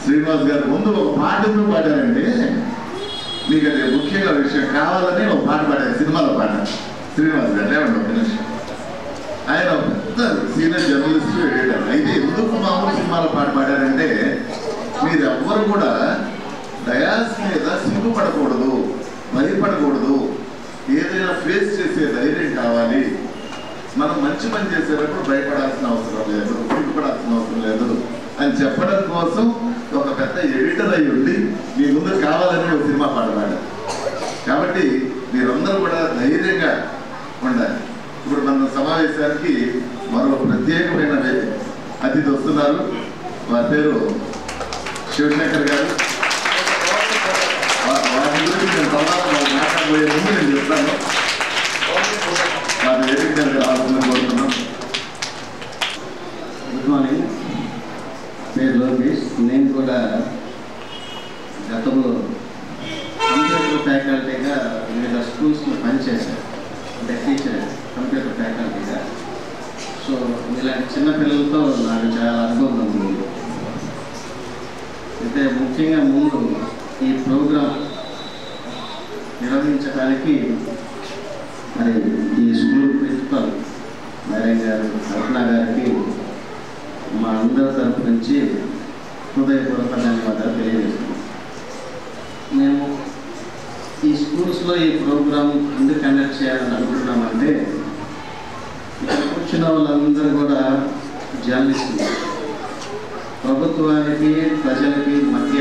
శ్రీనివాస్ గారు ముందు ఒక పాటతో పాడారండి. మీకు అది ముఖ్యంగా విషయం కావాలని ఒక పాట పాడారు, సినిమాలో పాట. శ్రీనివాస్ గారు లేవండి ఒక నిమిషం. ఆయన పెద్ద సీనియర్ జర్నలిస్ట్ ఎడిటర్. అయితే ఎందుకు మామూలు సినిమాలో పాట పాడారంటే, మీరు ఎవ్వరు కూడా డయాస్ మీద సిగ్గుపడకూడదు, భయపడకూడదు, ఏదైనా ఫేస్ చేసే ధైర్యం కావాలి. మనం మంచి పని చేసేటప్పుడు భయపడాల్సిన అవసరం లేదు, సిగ్గుపడాల్సిన అవసరం లేదు అని చెప్పడం కోసం ఒక పెద్ద ఎడిటర్ అయి ఉండి మీ ముందు కావాలని ఒక సినిమా పాట పాడారు. కాబట్టి మీరందరూ కూడా ధైర్యంగా ఉండాలి. ఇప్పుడు మన సమావేశానికి మరో ప్రత్యేకమైన అతిథి వస్తున్నారు. వారి పేరు శివశంకర్ గారు. వారి గురించి నేను తర్వాత మాట్లాడబోయే ముందు నేను చెప్తాను. వారి వేదిక దగ్గర రావాలని కోరుతున్నాం. Good morning. పేరు లోకేష్. నేను కూడా గతంలో కంప్యూటర్ ఫ్యాకల్టీగా వివిధ స్కూల్స్లో పనిచేశాను. అంటే టీచర్, కంప్యూటర్ ఫ్యాకల్టీగా. సో ఇలాంటి చిన్నపిల్లలతో నాకు చాలా అనుభవం ఉంది. అయితే ముఖ్యంగా ముందు ఈ ప్రోగ్రాం నిర్వహించడానికి మరి ఈ స్కూల్ ప్రిన్సిపల్ నారాయణ గారు, రత్న గారికి మా అందరి తరపు నుంచి హృదయపూర్వక ధన్యవాదాలు తెలియజేస్తున్నాం. మేము ఈ స్కూల్స్లో ఈ ప్రోగ్రాం ఎందుకు కండక్ట్ చేయాలని అనుకుంటున్నామంటే, ఇక్కడ కూర్చున్న వాళ్ళందరూ కూడా జర్నలిస్టులు. ప్రభుత్వానికి ప్రజలకి మధ్య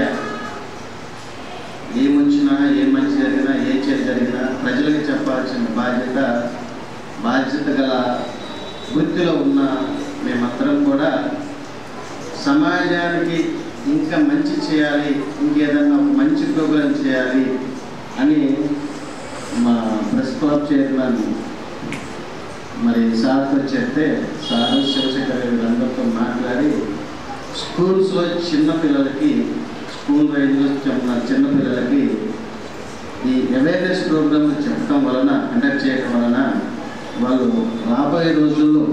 ఏమొచ్చినా, ఏ మంచి జరిగినా, ఏ చెడు జరిగినా ప్రజలకు చెప్పాల్సిన బాధ్యత గల వృత్తిలో ఉన్న మేమందరం కూడా సమాజానికి ఇంకా మంచి చేయాలి, ఇంకేదన్నా ఒక మంచి ప్రోగ్రాం చేయాలి అని మా ప్రెస్ క్లబ్ చైర్మన్ మరి సార్తో చెప్తే, సారు శివశంకర్ వీళ్ళందరితో మాట్లాడి స్కూల్స్లో చిన్నపిల్లలకి, స్కూల్ రేంజ్లో చిన్నపిల్లలకి ఈ అవేర్నెస్ ప్రోగ్రామ్ చెప్పడం వలన, కండక్ట్ చేయడం వలన వాళ్ళు రాబోయే రోజుల్లో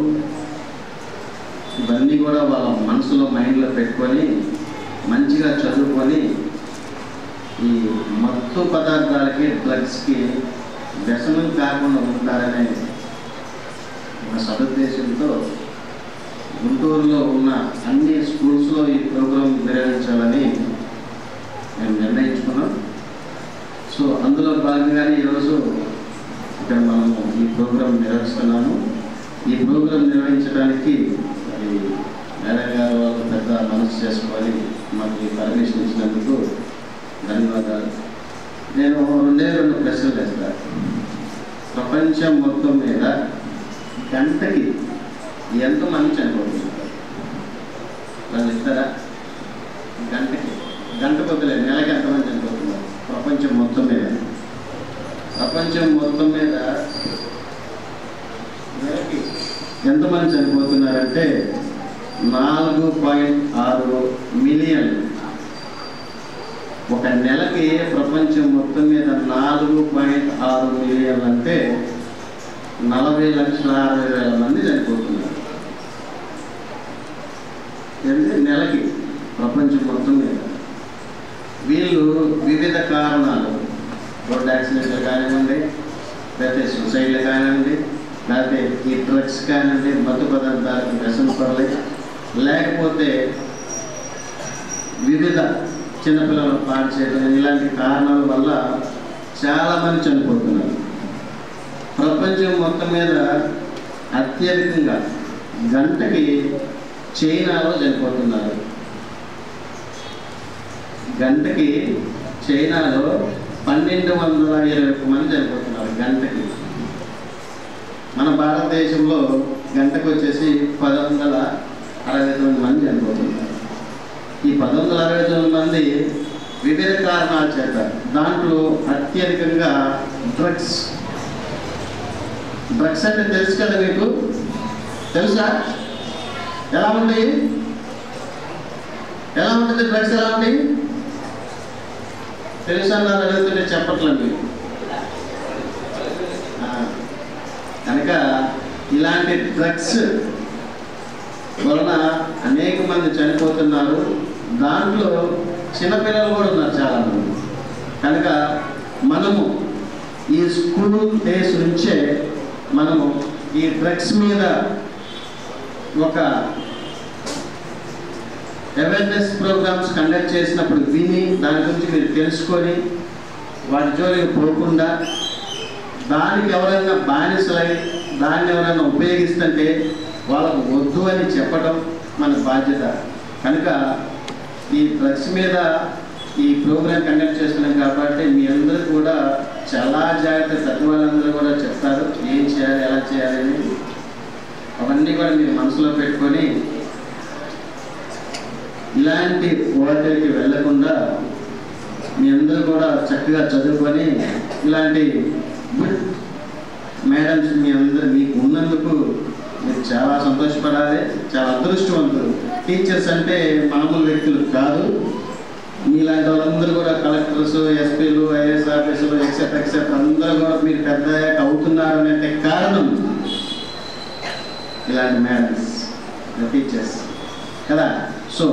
ఇవన్నీ కూడా వాళ్ళ మనసులో, మైండ్లో పెట్టుకొని మంచిగా చదువుకొని ఈ మత్తు పదార్థాలకి, డ్రగ్స్కి వ్యసనం కాకుండా ఉంటారనే ఒక సదుద్దేశంతో గుంటూరులో ఉన్న అన్ని స్కూల్స్లో ఈ ప్రోగ్రాం నిర్వహించాలని మేము నిర్ణయించుకున్నాం. సో అందులో భాగంగానే ఈరోజు ఇక్కడ మనము ఈ ప్రోగ్రాం నిర్వహిస్తున్నాము. ఈ ప్రోగ్రాం నిర్వహించడానికి మేడం గారు వాళ్ళు పెద్ద మనసు చేసుకొని మాకు పర్మిషన్ ఇచ్చినందుకు ధన్యవాదాలు. నేను రెండు ప్రశ్నలు వేస్తాను. ప్రపంచం మొత్తం మీద గంటకి ఎంతమంది చనిపోతున్నారు? వాళ్ళు ఇస్తారా? గంట కొద్దిలే, నెలకి ఎంతమంది చనిపోతున్నారు ప్రపంచం మొత్తం మీద? ప్రపంచం మొత్తం మీద నెలకి ఎంతమంది చనిపోతున్నారంటే 4.6 మిలియన్. ఒక నెలకి ప్రపంచం మొత్తం మీద 4.6 మిలియన్లు అంటే 40,60,000 మంది చనిపోతున్నారు నెలకి ప్రపంచం మొత్తం మీద. వీళ్ళు వివిధ కారణాలు, రోడ్ యాక్సిడెంట్లు కానివ్వండి, లేకపోతే సూసైడ్లు కానివ్వండి, లేకపోతే ఈ డ్రగ్స్ కానివ్వండి, మత్తు పదార్థాలకు వ్యసన పడలే, లేకపోతే వివిధ చిన్నపిల్లలను పాడు చేయడం, ఇలాంటి కారణాల వల్ల చాలామంది చనిపోతున్నారు. ప్రపంచం మొత్తం మీద అత్యధికంగా గంటకి చైనాలో చనిపోతున్నారు. గంటకి చైనాలో 1220 మంది చనిపోతున్నారు గంటకి. మన భారతదేశంలో గంటకు వచ్చేసి 1169 మంది చనిపోతున్నారు. ఈ 1169 మంది వివిధ కారణాల చేత, దాంట్లో అత్యధికంగా డ్రగ్స్ అంటే తెలుసు కదా మీకు? తెలుసా ఎలా ఉంటాయి? ఎలా ఉంటుంది డ్రగ్స్? ఎలా ఉంటాయి తెలుసా? నాకు అడుగుతుంటే చెప్పట్లేదు మీకు. కనుక ఇలాంటి డ్రగ్స్ వలన అనేక మంది చనిపోతున్నారు. దాంట్లో చిన్నపిల్లలు కూడా ఉన్నారు చాలామంది. కనుక మనము ఈ స్కూల్ డేస్ నుంచే మనము ఈ డ్రగ్స్ మీద ఒక అవేర్నెస్ ప్రోగ్రామ్స్ కండక్ట్ చేసినప్పుడు విని దాని గురించి మీరు తెలుసుకొని వాటి జోలికి పోకుండా దానికి ఎవరైనా బానిసలై దాన్ని ఎవరైనా ఉపయోగిస్తుంటే వాళ్ళకు వద్దు అని చెప్పడం మన బాధ్యత. కనుక ఈ డ్రగ్స్ మీద ఈ ప్రోగ్రామ్ కండక్ట్ చేస్తున్నాం కాబట్టి మీ అందరూ కూడా చాలా జాగ్రత్త, పెద్దవాళ్ళందరూ కూడా చెప్తారు ఏం చేయాలి, ఎలా చేయాలని. అవన్నీ కూడా మీరు మనసులో పెట్టుకొని ఇలాంటి వాటికి వెళ్లకుండా మీ అందరూ కూడా చక్కగా చదువుకొని ఇలాంటి గుడ్ మేడమ్స్ మీ అందరూ మీకు ఉన్నందుకు మీరు చాలా సంతోషపడాలి, చాలా అదృష్టవంతులు. టీచర్స్ అంటే మామూలు వ్యక్తులు కాదు. మీలాంటి వాళ్ళందరూ కూడా కలెక్టర్స్, ఎస్పీలు, ఐఏఎస్ ఆఫీసర్లు ఎక్సెప్ట్ అందరూ కూడా మీరు పెద్ద అవుతున్నారు అంటే కారణం ఇలాంటి మేడమ్స్, టీచర్స్ కదా. సో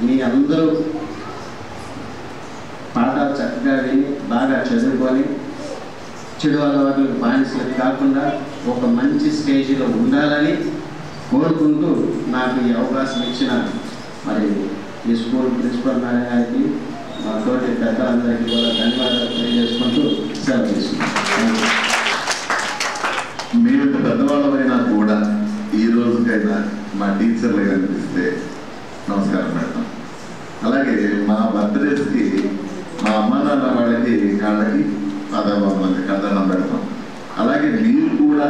మీ అందరూ పాఠాలు చక్కగా విని బాగా చదువుకొని చెడు అలవాట్లకు బానిసలకు కాకుండా ఒక మంచి స్టేజ్లో ఉండాలని కోరుకుంటూ నాకు ఈ అవకాశం ఇచ్చిన మరి ఈ స్కూల్ ప్రిన్సిపల్ మేడం గారికి, మా తోటి పెద్దలందరికీ కూడా ధన్యవాదాలు తెలియజేసుకుంటూ సెలవు తీసుకుంటాను. మీరు పెద్దవాళ్ళమైనా కూడా ఈ రోజుకైనా మా టీచర్లు కనిపిస్తే నమస్కారం పెడతాం. అలాగే మా బర్త్డేస్కి మా అమ్మ నాన్న వాళ్ళకి కాళ్ళకి పాదాభావాలకి కథనం పెడతాం. అలాగే మీరు కూడా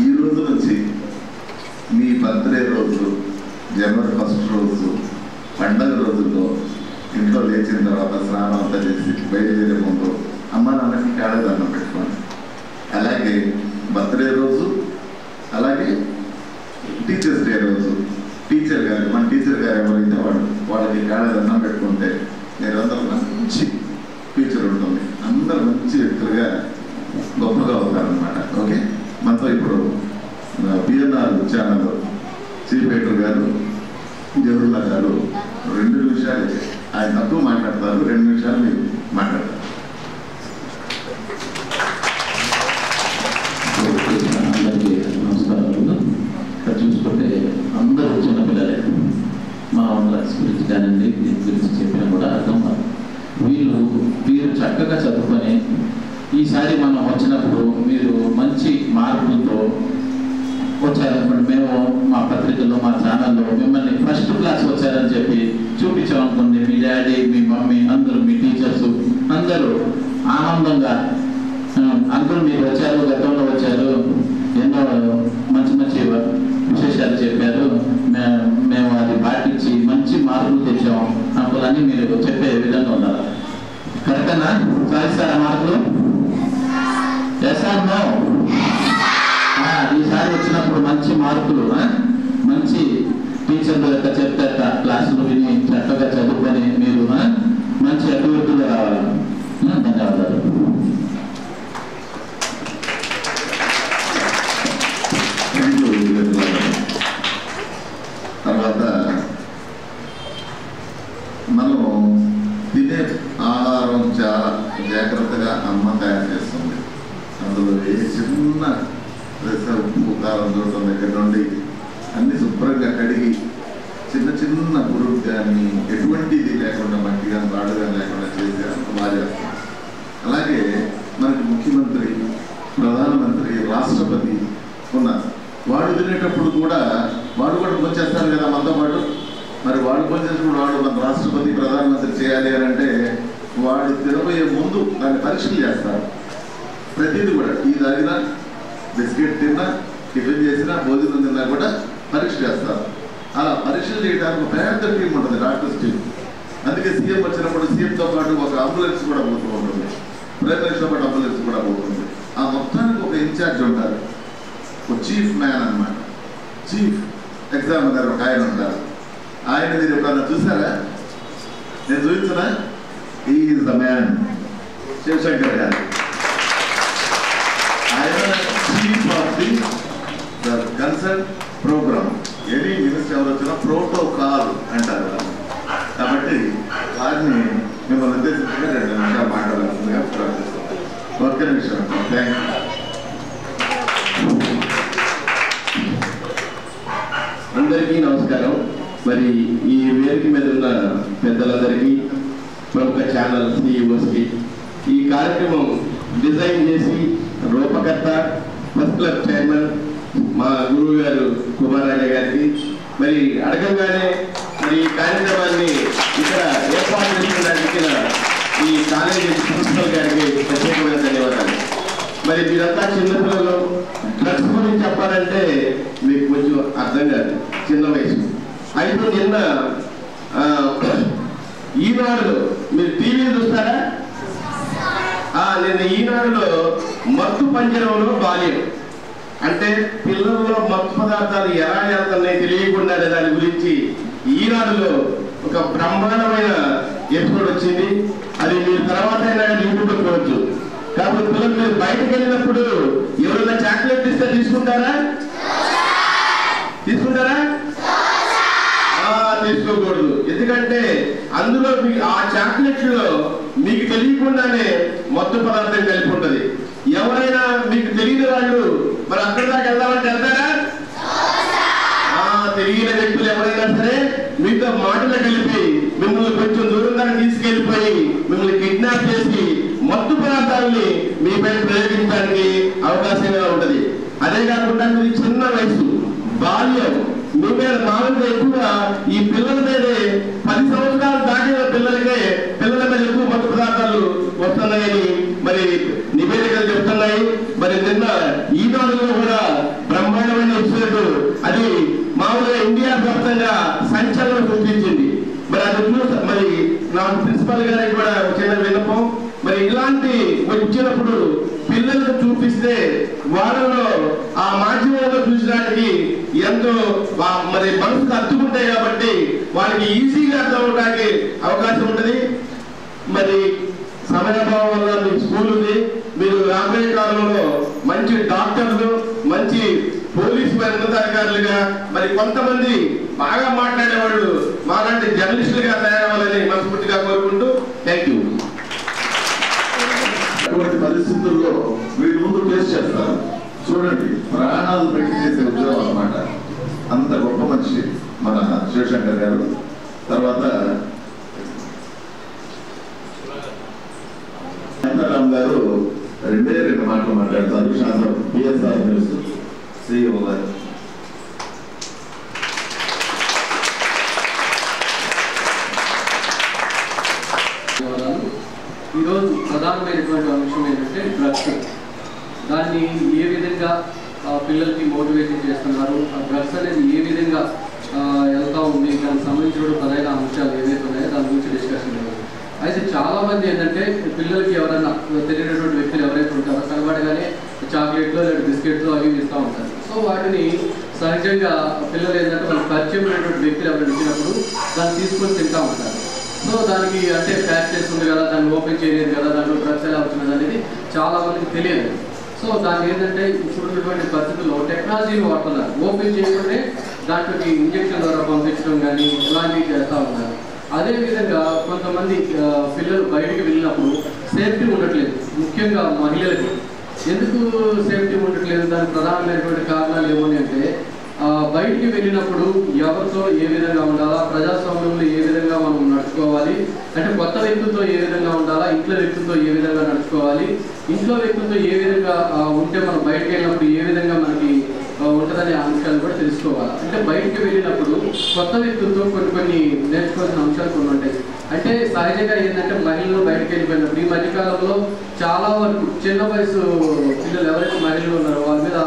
ఈ రోజు నుంచి మీ బర్త్డే రోజు, జనవరి 1 రోజు, పండగ రోజుల్లో ఇంట్లో లేచిన తర్వాత స్నానం అంతా చేసి బయలుదేరే ముందు అమ్మ నాన్నకి కాళ్ళదండం పెట్టుకోండి. అలాగే బర్త్డే రోజు, అలాగే టీచర్స్ డే రోజు టీచర్ గారు, మన టీచర్ గారు ఎవరైతే వాళ్ళకి కాళ్ళదండం పెట్టుకుంటే మీరందరూ మంచి ఫ్యూచర్ ఉంటుంది, అందరూ మంచి వ్యక్తులుగా గొప్పగా అవుతారనమాట. ఓకే, మనతో ఇప్పుడు పిఎన్ఆర్ ఛానల్ చీఫ్ ఎడిటర్ గారు జవహర్లా గారు 2 నిమిషాలు, ఆయన తక్కువ మాట్లాడతారు, 2 నిమిషాలు మీరు మాట్లాడతారు. అందరికీ నమస్కారాలు. ఇక్కడ చూసుకుంటే అందరూ చిన్నపిల్లలే. మా డ్రగ్స్ గురించి కానివ్వండి, దీని గురించి చెప్పినా కూడా అర్థం కాదు. వీరు చక్కగా చదువుకొని ఈసారి మనం వచ్చినప్పుడు మీరు మంచి మార్కులతో వచ్చారనుకోండి, మేము మా పత్రికల్లో, మా ఛానల్లో మిమ్మల్ని ఫస్ట్ క్లాస్ వచ్చారని చెప్పి చూపించామనుకోండి, మీ డాడీ, మీ మమ్మీ, అందరూ, మీ టీచర్స్ అందరూ ఆనందంగా అందరూ మీరు వచ్చారు, గతంలో వచ్చారు, ఎన్నో మంచి మంచి విశేషాలు చెప్పారు, మేము అది పాటించి మంచి మార్కులు తెచ్చాము అనుకోవాలని మీరు చెప్పే విధంగా ఉన్నారు. కరెక్టేనా? సాధిస్తారా మార్కులు? చేస్తాను. ఈసారి వచ్చినప్పుడు మంచి మార్కులు, మంచి టీచర్లు యొక్క చెప్తే క్లాసులు విని చక్కగా చదువుకొని మీరు మంచి అభివృద్ధిలో రావాలి. ధన్యవాదాలు. తర్వాత మనం తినే ఆహారం చాలా జాగ్రత్తగా అమ్మ తయారు చేస్తుంది. అందులో ఏ చిన్న ఉప్పు కారం చూడటం దగ్గర నుండి అన్ని శుభ్రంగా కడిగి చిన్న చిన్న పురుగు కానీ ఎటువంటిది లేకుండా మట్టి కానీ రాడు కానీ లేకుండా చేసి అంత బాగా చేస్తాం. అలాగే మనకి ముఖ్యమంత్రి, ప్రధానమంత్రి, రాష్ట్రపతి ఉన్నారు. వాడు తినేటప్పుడు కూడా వాడు భోంచేస్తారు కదా మనతో పాటు. మరి వాడు భోంచేసినప్పుడు వాడు మన రాష్ట్రపతి, ప్రధానమంత్రి చేయాలి అని అంటే వాడు తినబోయే ముందు దాన్ని పరీక్షలు చేస్తారు. ప్రతిదీ కూడా టీ తాగినా, బిస్కెట్ తిన్నా, టిఫిన్ చేసినా, భోజనం తిన్నా కూడా పరీక్ష చేస్తారు. అలా పరీక్షలు చేయడానికి ఒక పెద్ద టీం ఉంటుంది, డాక్టర్స్ టీం. అందుకే సీఎం వచ్చినప్పుడు సీఎంతో పాటు ఒక అంబులెన్స్ కూడా పోతూ ఉంటుంది, ప్రైమ్ మినిస్టర్తో పాటు అంబులెన్స్ కూడా పోతుంది. ఆ మొత్తానికి ఒక ఇన్ఛార్జ్ ఉంటారు, ఒక చీఫ్ మ్యాన్ అన్నమాట. చీఫ్ ఎగ్జామినర్ ఒక ఆయన ఉంటారు. ఆయన మీరు ఎప్పుడన్నా చూసారా? నేను చూపించనా? He is the man, Shivashankar గారు. ఆయన chief of the concern programme. Any minister ఎవరు వచ్చినా ప్రోటోకాల్ అంటారు. ఛానల్ CEOస్కి ఈ కార్యక్రమం డిజైన్ చేసి రూపకర్త ఫస్ట్ క్లబ్ చైర్మన్ మా గురువు గారు కుమారాయ గారికి మరి అడగంగానే మరి ఈ కార్యక్రమాన్ని ఇక్కడ ఏర్పాటు చేసినందుకు ఈ కాలేజీ ప్రిన్సిపల్ గారికి ప్రత్యేకమైన ధన్యవాదాలు. మరి మీరంతా చిన్నపిల్లలు డ్రగ్స్ గురించి చెప్పాలంటే మీకు కొంచెం అర్థం కాదు, చిన్న వయసు. అయితే నిన్న ఈనాడులో మీరు టీవీ చూస్తారా? నిన్న ఈనాడులో మత్తు పంజరంలో బాల్యం అంటే పిల్లల్లో మత్తు పదార్థాలు ఎలా వెళ్తున్నాయి తెలియకుండా దాని గురించి ఈనాడులో ఒక బ్రహ్మాండమైన ఎపిసోడ్ వచ్చింది. అది మీరు తర్వాత అయినా యూట్యూబ్లో చూడవచ్చు. కాబట్టి పిల్లలు మీరు బయటకు వెళ్ళినప్పుడు ఎవరైనా చాక్లెట్ ఇస్తే తీసుకుంటారా? తీసుకోకూడదు. ఎందుకంటే అందులో ఆ చాక్లెట్లో మీకు తెలియకుండానే మత్తు పదార్థం కలిపి ఉంటుంది. ఎవరైనా మీకు తెలియని వాళ్ళు మరి అక్కడి దాకా వెళ్దామంటే వెళ్తారా? తెలియని వ్యక్తులు ఎవరైనా సరే మీతో మాటలు కలిపి మిమ్మల్ని కొంచెం దూరం దాకా తీసుకెళ్లిపోయి మిమ్మల్ని కిడ్నాప్ చేసి మత్తు పదార్థాలని మీపై ప్రయోగించడానికి అవకాశంగా ఉంటుంది. అదే కాకుండా మీరు చిన్న వయసు బాల్యం మీ మీద మామూలుగా ఎక్కువ ఈ పిల్లల మీదే 10 సంవత్సరాలు దాటిన పిల్లల మీద ఎక్కువ మత్తు పదార్థాలు వస్తున్నాయని మరి నివేదికలు చెప్తున్నాయి. మరి నిన్న ఈనాడులో కూడా బ్రహ్మాండమైన ఎపిసోడ్ అది మామూలుగా ఇండియా వ్యాప్తంగా సంచలనం సృష్టించింది. మరి అది చూస్తా మరి నాకు ప్రిన్సిపల్ గారికి కూడా చిన్న విన్నపం, మరి ఇలాంటి వచ్చినప్పుడు పిల్లలకు చూపిస్తే వాళ్ళలో ఆ మాధ్యమంలో చూసడానికి ఎంతో మరి మనసుకు అత్తుకుంటాయి కాబట్టి వాళ్ళకి ఈజీగా అర్థం అవడానికి అవకాశం ఉంటుంది. మరి సమయాభావం వల్ల మీకు స్కూల్ ఉంది. మీరు రాబోయే కాలంలో మంచి డాక్టర్లు, మంచి పోలీసు ఉన్నతాధికారులుగా, మరి కొంతమంది బాగా మాట్లాడే వాళ్ళు మాలాంటి జర్నలిస్టులుగా తయారవ్వాలని మనస్ఫూర్తిగా కోరుకుంటూ థ్యాంక్ యూ. అటువంటి పరిస్థితుల్లో వీళ్ళు ముందు ఫేస్ చేస్తారు. చూడండి, ప్రాణాలు పెట్టి చేసే ఉద్యోగం అన్నమాట. అంత గొప్ప మనిషి మన శివశంకర్ గారు. తర్వాత రామ్ గారు 2 మాటలు మాట్లాడతారు. శాస్త్రం PSR న్యూస్ CEO గారు. ఈరోజు ప్రధానమైనటువంటి అంశం ఏంటంటే డ్రగ్స్. దాన్ని ఏ విధంగా పిల్లలకి మోటివేషన్ చేస్తున్నారు, ఆ డ్రగ్స్ అనేది ఏ విధంగా వెళ్తూ ఉంది, దానికి సంబంధించిన ప్రధాన అంశాలు ఏవైతే ఉన్నాయో దాని గురించి డిస్కషన్ చేయాలి. అయితే చాలామంది ఏంటంటే పిల్లలకి ఎవరైనా తెలియనటువంటి వ్యక్తులు ఎవరైతే ఉంటారో కనబడగానే చాక్లెట్లు లేదా బిస్కెట్లు అవి ఇస్తూ ఉంటారు. సో వాటిని సహజంగా పిల్లలు ఏంటంటే వాళ్ళకి పరిచయం అయినటువంటి వ్యక్తులు ఎవరైనా ఇచ్చినప్పుడు దాన్ని తీసుకొని తింటూ ఉంటారు. సో దానికి అంటే ప్యాక్ చేసి ఉంది కదా, దాన్ని ఓపెన్ చేయలేదు కదా, దాంట్లో డ్రగ్స్ ఎలా వచ్చినది అనేది చాలా మందికి తెలియదు. సో దాన్ని ఏంటంటే ఇప్పుడున్నటువంటి పరిస్థితుల్లో టెక్నాలజీని వాడుతున్నారు. ఓపెన్ చేయకుంటే దాంట్లోకి ఇంజక్షన్ ద్వారా పంపించడం కానీ ఇలాంటివి చేస్తూ ఉన్నారు. అదేవిధంగా కొంతమంది పిల్లలు బయటికి వెళ్ళినప్పుడు సేఫ్టీ ఉండట్లేదు, ముఖ్యంగా మహిళలకి. ఎందుకు సేఫ్టీ ఉండట్లేదు? దానికి ప్రధానమైనటువంటి కారణాలు ఏమని అంటే బయటికి వెళ్ళినప్పుడు ఎవరితో ఏ విధంగా ఉండాలా, ప్రజాస్వామ్యంలో ఏ విధంగా మనం నడుచుకోవాలి, అంటే కొత్త వ్యక్తులతో ఏ విధంగా ఉండాలా, ఇంట్లో వ్యక్తులతో ఏ విధంగా నడుచుకోవాలి, ఇంట్లో వ్యక్తులతో ఏ విధంగా ఉంటే మనం బయటకు వెళ్ళినప్పుడు ఏ విధంగా మనకి ఉంటుందనే అంశాలు కూడా తెలుసుకోవాలి. అంటే బయటికి వెళ్ళినప్పుడు కొత్త వ్యక్తులతో కొన్ని నేర్చుకోవాల్సిన అంశాలు కొన్ని ఉంటాయి. అంటే సహజంగా ఏంటంటే మహిళలు బయటకు వెళ్ళిపోయినప్పుడు ఈ మధ్యకాలంలో చాలా వరకు చిన్న వయసు పిల్లలు ఎవరైతే మహిళలు ఉన్నారో వాళ్ళ మీద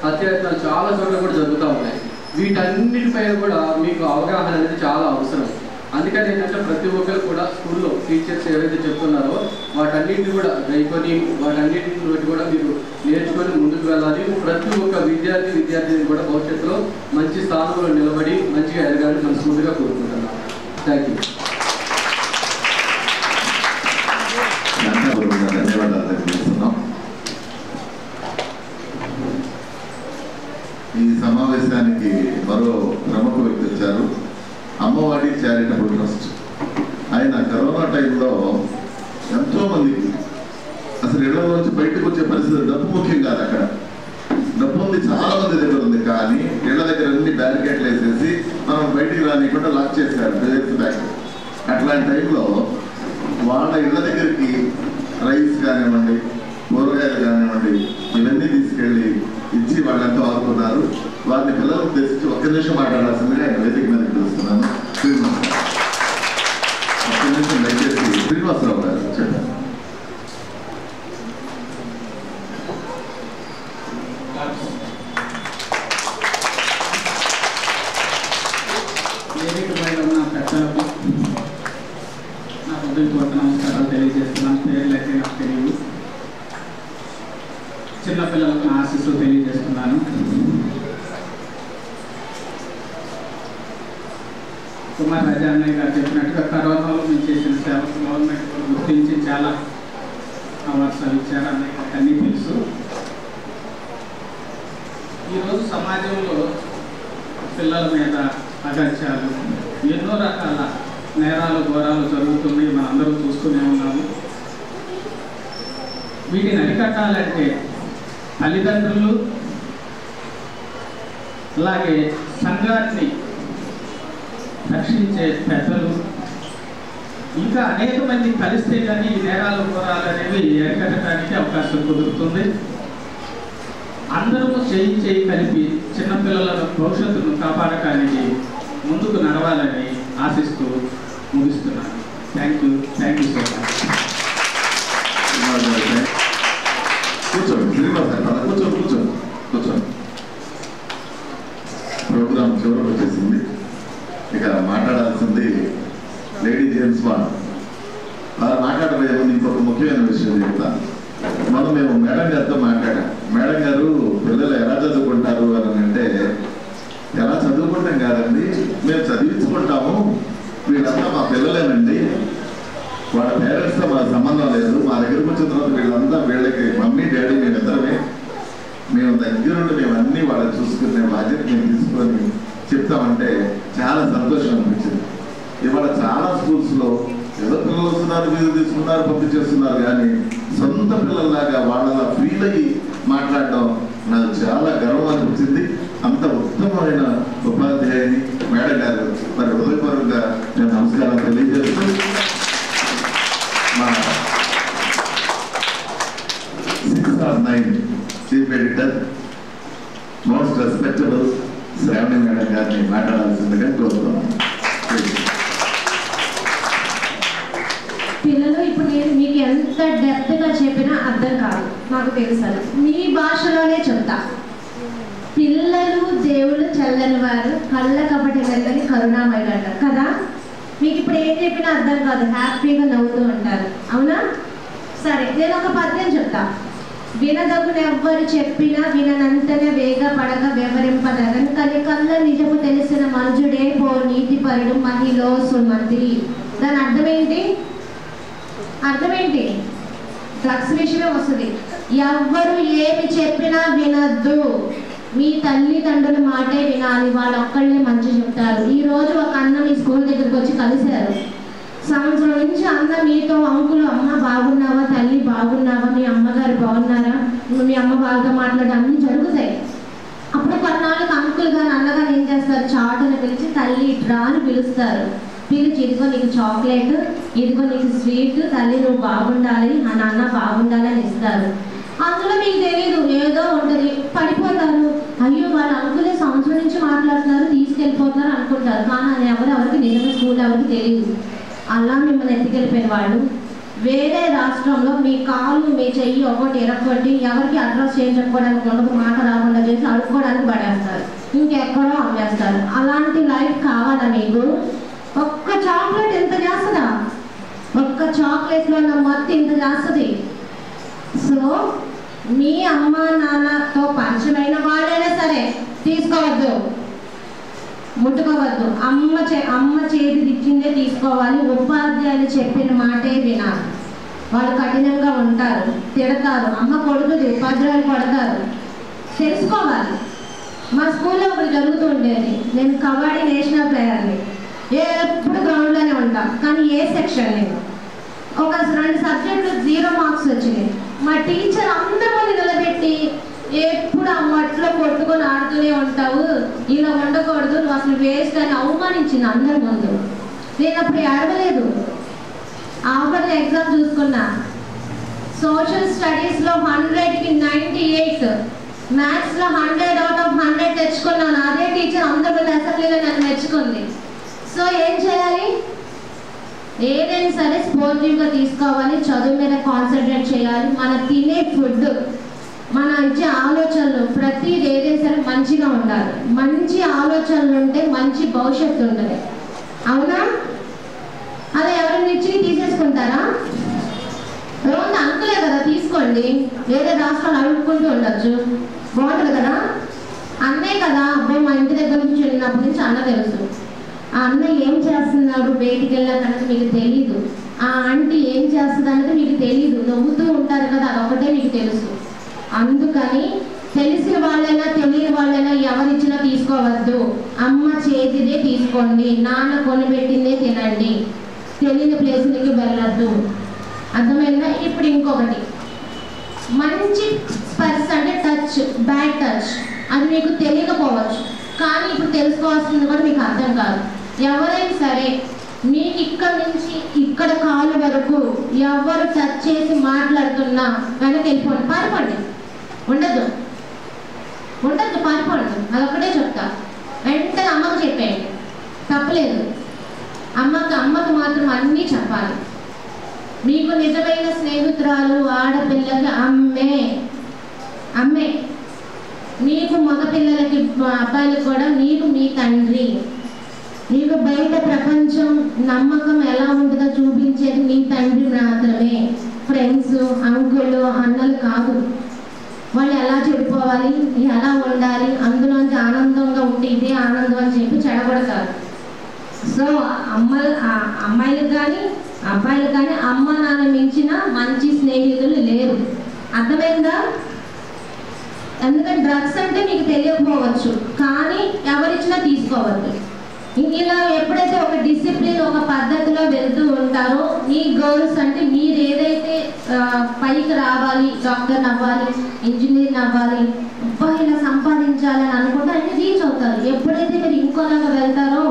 అత్యాచారాలు చాలా చోట్ల కూడా జరుగుతూ ఉన్నాయి. వీటన్నిటిపైన కూడా మీకు అవగాహన అనేది చాలా అవసరం. అందుకని ఏంటంటే ప్రతి ఒక్కరు కూడా స్కూల్లో టీచర్స్ ఏవైతే చెప్తున్నారో వాటన్నింటిని కూడా గైకొని వాటన్నింటిని కూడా మీరు నేర్చుకొని ముందుకు వెళ్ళాలి. ప్రతి ఒక్క విద్యార్థిని కూడా భవిష్యత్తులో మంచి స్థానంలో నిలబడి మంచిగా ఎదగాలని మనస్ఫూర్తిగా కోరుకుంటున్నాను. Thank you. ధన్యవాదాలు తెలియజేస్తున్నాం. ఈ సమావేశానికి మరో ప్రముఖ వ్యక్తి వచ్చారు, అమ్మవాడి చారిటబుల్ ట్రస్ట్. ఆయన కరోనా టైంలో ఎంతో మందికి అసలు ఇళ్ల నుంచి బయటకు వచ్చే పరిస్థితి, డబ్బు ముఖ్యం కాదు, అక్కడ డబ్బు ఉంది చాలా మంది దగ్గర ఉంది, కానీ ఇళ్ల దగ్గర అన్ని బ్యారికేడ్లు వేసేసి మనం బయటికి రానికుండా లాక్ చేశారు బ్యాక్. అట్లాంటి టైంలో వాళ్ళ ఇళ్ళ దగ్గరికి రైస్ కానివ్వండి, కూరగాయలు కానివ్వండి, ఇవన్నీ తీసుకెళ్ళి ఇచ్చి వాళ్ళంతా ఆదుకున్నారు. వారిని పిల్లలకు తెచ్చి ఒక్క నిమిషం మాట్లాడాల్సిందిగా ఆయన వేదిక మీదకి పిలుస్తున్నాను. ఒక్క నిమిషం దయచేసి శ్రీనివాసరావు గారు చెప్పారు. వేదిక పైన ఉన్న పెద్దలకు నా హృదయపూర్వక నమస్కారాలు తెలియజేస్తున్నాను. పేర్లైతే నాకు తెలియదు. చిన్నపిల్లలకు నా ఆశీస్సులు తెలియజేస్తున్నాను. కుమార్ రాజా అన్నయ్య గారు చెప్పినట్టుగా కరోనాలో మేము చేసిన సేవకు గవర్నమెంట్ కూడా గుర్తించి చాలా అవార్డ్స్ ఇచ్చారు. అన్నయ్య గారికి అన్నీ తెలుసు. ఈరోజు సమాజంలో పిల్లల మీద అగత్యాలు, ఎన్నో రకాల నేరాలు ఘోరాలు జరుగుతున్నాయి. మనందరూ చూస్తూనే ఉన్నాము. వీటిని అరికట్టాలంటే తల్లిదండ్రులు, అలాగే సంఘాన్ని రక్షించే పెద్దలు, ఇంకా అనేక మంది కలిస్తే కానీ ఈ నేరాలు ఘోరాలు అనేవి అరికట్టడానికి అవకాశం కుదురుతుంది. అందరూ చేయి కలిపి చిన్నపిల్లల భవిష్యత్తును కాపాడటానికి ముందుకు నడవాలని ఆశిస్తూ ముగిస్తున్నాను. Thank you so much. కూర్చోండి శ్రీనివాస, కూర్చోండి. ప్రోగ్రాం చివరికి వచ్చేసింది. ఇక మాట్లాడాల్సింది లేడీ జేమ్స్ బాండ్. వారు మాట్లాడబోయే ముందు ఇంకొక ముఖ్యమైన విషయం చెప్తాను. మనం మేము మేడం గారితో మాట్లాడాం. మేడం గారు పిల్లలు ఎలా చదువుకుంటారు అని అంటే, ఎలా చదువుకుంటాం కాదండి, మేము చదివించుకుంటాము, వీళ్ళంతా మా పిల్లలేనండి, వాళ్ళ పేరెంట్స్తో మా సంబంధం లేదు, మా దగ్గరకు వచ్చిన తర్వాత వీళ్ళంతా వీళ్ళకి మమ్మీ డాడీ మేమిద్దరమే, మేము దగ్గరుండి మేము అన్నీ వాళ్ళని చూసుకునే బాధ్యత మేము తీసుకొని చెప్తామంటే చాలా సంతోషం అనిపించింది. ఇవాళ చాలా స్కూల్స్లో ఏదో పిల్లలు వస్తున్నారు, వీళ్ళు తీసుకున్నారు, పంపించేస్తున్నారు, కానీ సొంత పిల్లల్లాగా వాళ్ళ ఫీల్ అయ్యి మాట్లాడడం నాకు చాలా గర్వం అనిపించింది. అంత ఉత్తమమైన ఉపాధ్యాయుని మేడం గారు మరి హృదయపూర్వకంగా నేను నమస్కారం తెలియజేస్తూ, మా 6 or 9 chief editor most respectable Shravani madam గారిని మాట్లాడాల్సిందిగా కోరుతున్నాను. పిల్లలు ఇప్పుడు నేను మీకు ఎంత డెప్త్గా చెప్పినా అర్థం కాదు, నాకు తెలుసు. మీ భాషలోనే చెప్తా. పిల్లలు దేవుడు చల్లని వారు, కళ్ళ కపటి వెళ్ళని కరుణామయుడు అంటారు కదా. మీకు ఇప్పుడు ఏం చెప్పినా అర్థం కాదు, హ్యాపీగా నవ్వుతూ ఉంటారు, అవునా? సరే, నేను ఒక పద్యం చెప్తా. వినదగును ఎవ్వరు చెప్పినా వినంతనే వేగ పడగ వ్యవరింపదగన్ కలికల్ల నిజము తెలిసిన మనుజుడే పో నీతి పరుడు మహిళ సుమంతి. దాని అర్థమేంటి? డ్రగ్స్ విషయమే వస్తుంది. ఎవ్వరు ఏమి చెప్పినా వినద్దు, మీ తల్లిదండ్రుల మాటే వినాలి, వాళ్ళు ఒక్కళ్ళే మంచి చెప్తారు. ఈ రోజు ఒక అన్న మీ స్కూల్ దగ్గరికి వచ్చి కలిశారు. సంవత్సరం నుంచి అన్న మీతో అంకులు, అమ్మ బాగున్నావా, తల్లి బాగున్నావా, మీ అమ్మగారు బాగున్నారా, మీ అమ్మ బాగా మాట్లాడడం అన్నీ జరుగుతాయి. అప్పుడు కొన్నాళ్ళకి అంకుల్ గారు అన్నగారు ఏం చేస్తారు, చాటును పిలిచి తల్లి డ్రా అని పిలుస్తారు. పిలిచి ఇదిగో నీకు చాక్లెట్, ఇదిగో నీకు స్వీట్, తల్లి నువ్వు బాగుండాలి, ఆ నాన్న బాగుండాలి అని ఇస్తారు. అందులో మీకు తెలియదు, ఏదో ఉంటుంది, పడిపోతారు. అయ్యో వాళ్ళ అంకులే సంవత్సరం నుంచి మాట్లాడుతున్నారు, తీసుకెళ్ళిపోతున్నారు అనుకుంటారు. కానీ అది ఎవరికి నిజంగా స్కూల్ ఎవరికి తెలియదు. అలా మిమ్మల్ని ఎత్తుకెళ్ళిపోయిన వాళ్ళు వేరే రాష్ట్రంలో మీ కాలు మీ చెయ్యి ఒకటి ఇరగొట్టి ఎవరికి అడ్రస్ చేయించుకోవడానికి ఉండదు, మాట రాకుండా చేసి అడుక్కోవడానికి పడేస్తారు, ఇంకెక్కడో అమ్మేస్తారు. అలాంటి లైఫ్ కావాలా మీకు? ఒక్క చాక్లెట్ ఎంత చేస్తుందా? ఒక్క చాక్లెట్లో ఉన్న మత్తు ఇంత చేస్తుంది. సో మీ అమ్మ నాన్నతో పంచమైన వాళ్ళైనా సరే తీసుకోవద్దు, ముట్టుకోవద్దు. అమ్మ చేతి ఇచ్చిందే తీసుకోవాలి. ఉపాధ్యాయులు చెప్పిన మాటే వినాలి. వాళ్ళు కఠినంగా ఉంటారు, తిడతారు, అమ్మ కొడుకుది, ఉపాధ్యాయులు కొడతారు, తెలుసుకోవాలి. మా స్కూల్లో ఒకటి జరుగుతూ ఉండేది. నేను కబడ్డీ నేషనల్ ప్లేయర్ని, ఎప్పుడు గ్రౌండ్లోనే ఉంటాం. కానీ ఏ సెక్షన్ నేను ఒక 2 సబ్జెక్టులు 0 మార్క్స్ వచ్చినాయి. మా టీచర్ అందరి ముందు నిలబెట్టి ఎప్పుడు ఆ మట్లో కొట్టుకొని ఆడుతూనే ఉంటావు, ఇలా ఉండకూడదు, నువ్వు అసలు వేస్ట్ అని అవమానించింది అందరి ముందు. నేను అప్పుడు ఏడవలేదు. ఆఫర్ ఎగ్జామ్ చూసుకున్నా, సోషల్ స్టడీస్లో 100కి 98, మ్యాథ్స్లో 100/100 తెచ్చుకున్నాను. అదే టీచర్ అందరి అసెంబ్లీలో నన్ను మెచ్చుకుంది. సో ఏం చేయాలి? ఏదైనా సరే స్పోర్టివ్గా తీసుకోవాలి, చదువు మీద కాన్సన్ట్రేట్ చేయాలి. మన తినే ఫుడ్, మన ఇచ్చే ఆలోచనలు, ప్రతిది ఏదైనా సరే మంచిగా ఉండాలి. మంచి ఆలోచనలు ఉంటే మంచి భవిష్యత్తు ఉంటుంది. అవునా? అదే ఎవరైనా ఇచ్చి తీసేసుకుంటారా? రోజు అంకులే కదా, తీసుకోండి. వేరే రాష్ట్రాలు అడుక్కుంటూ ఉండొచ్చు, బాగుంటుంది కదా. అన్నే కదా, అబ్బాయి మా ఇంటి దగ్గర నుంచి వెళ్ళినప్పటి నుంచి అన్న తెలుసు. ఆ అన్న ఏం చేస్తున్నాడు బయటికి వెళ్ళాకన్నది మీకు తెలీదు. ఆ ఆంటీ ఏం చేస్తుంది అన్నది మీకు తెలీదు. నవ్వుతూ ఉంటారు కదా, అదొకటే మీకు తెలుసు. అందుకని తెలిసిన వాళ్ళైనా తెలియని వాళ్ళైనా ఎవరిచ్చినా తీసుకోవద్దు. అమ్మ చేతిదే తీసుకోండి, నాన్న కొనిపెట్టిందే తినండి, తెలియని ప్లేస్కి వెళ్ళద్దు. అర్థమైందా? ఇప్పుడు ఇంకొకటి, మంచి స్పర్శ అంటే టచ్, బ్యాడ్ టచ్, అది మీకు తెలియకపోవచ్చు, కానీ ఇప్పుడు తెలుసుకోవాల్సింది కూడా మీకు అర్థం కాదు. ఎవరైనా సరే మీకు ఇక్కడ నుంచి ఇక్కడ కాలు వరకు ఎవరు టచ్ చేసి మాట్లాడుతున్నా వెనక్కి వెళ్ళిపోండి, పారిపోండి. ఉండద్దు, పారిపోండి. అదొక్కటే చెప్తా. వెంటనే అమ్మకు చెప్పేయండి, తప్పలేదు. అమ్మకు మాత్రం అన్నీ చెప్పాలి. మీకు నిజమైన స్నేహితురాలు ఆడపిల్లకి అమ్మే. నీకు మగపిల్లలకి అబ్బాయిలకు కూడా నీకు మీ తండ్రి. నీకు బయట ప్రపంచం నమ్మకం ఎలా ఉంటుందో చూపించేది నీ తండ్రి మాత్రమే. ఫ్రెండ్స్, అంకులు, అన్నలు కాదు. వాళ్ళు ఎలా చెడిపోవాలి, ఎలా ఉండాలి, అందులోంచి ఆనందంగా ఉంటే ఇదే ఆనందం అని చెప్పి చెడగొడతారు. సో అమ్మాయిలకు కానీ అబ్బాయిలకు కానీ అమ్మ నాన్న మించిన మంచి స్నేహితులు లేరు. అర్థమైందా? ఎందుకంటే డ్రగ్స్ అంటే మీకు తెలియకపోవచ్చు, కానీ ఎవరిచ్చినా తీసుకోవద్దు. ఇలా ఎప్పుడైతే ఒక డిసిప్లిన్, ఒక పద్ధతిలో వెళ్తూ ఉంటారో, ఈ గర్ల్స్ అంటే మీరు ఏదైతే పైకి రావాలి, డాక్టర్ అవ్వాలి, ఇంజనీర్ అవ్వాలి, ఇలా సంపాదించాలని అనుకుంటే అన్ని రీచ్ అవుతారు. ఎప్పుడైతే మీరు ఇంకోలాగా వెళ్తారో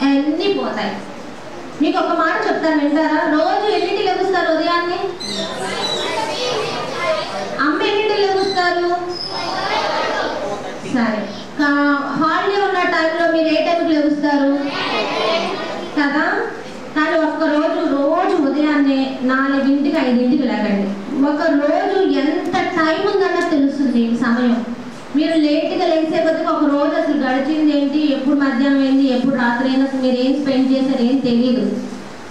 అన్నీ పోతాయి. మీకు ఒక మాట చెప్తాను, వింటారా? రోజు ఎన్నింటికి లెగుస్తారు ఉదయాన్నే? అమ్మ ఎన్నింటికి లెగుస్తారు? సరే, హాలిడే ఉన్న టైంలో మీరు ఏ టైంకి లెగుస్తారు కదా? కానీ రోజు ఉదయాన్నే 4కి 5కి లేకండి. ఒక రోజు ఎంత టైం ఉందన్నది తెలుస్తుంది సమయం. మీరు లేట్గా లేచే కొద్దిగా ఒక రోజు అసలు గడిచింది ఏంటి, ఎప్పుడు మధ్యాహ్నం ఏంటి, ఎప్పుడు రాత్రి అయినా అసలు మీరు ఏం స్పెండ్ చేశారు ఏం తెలియదు.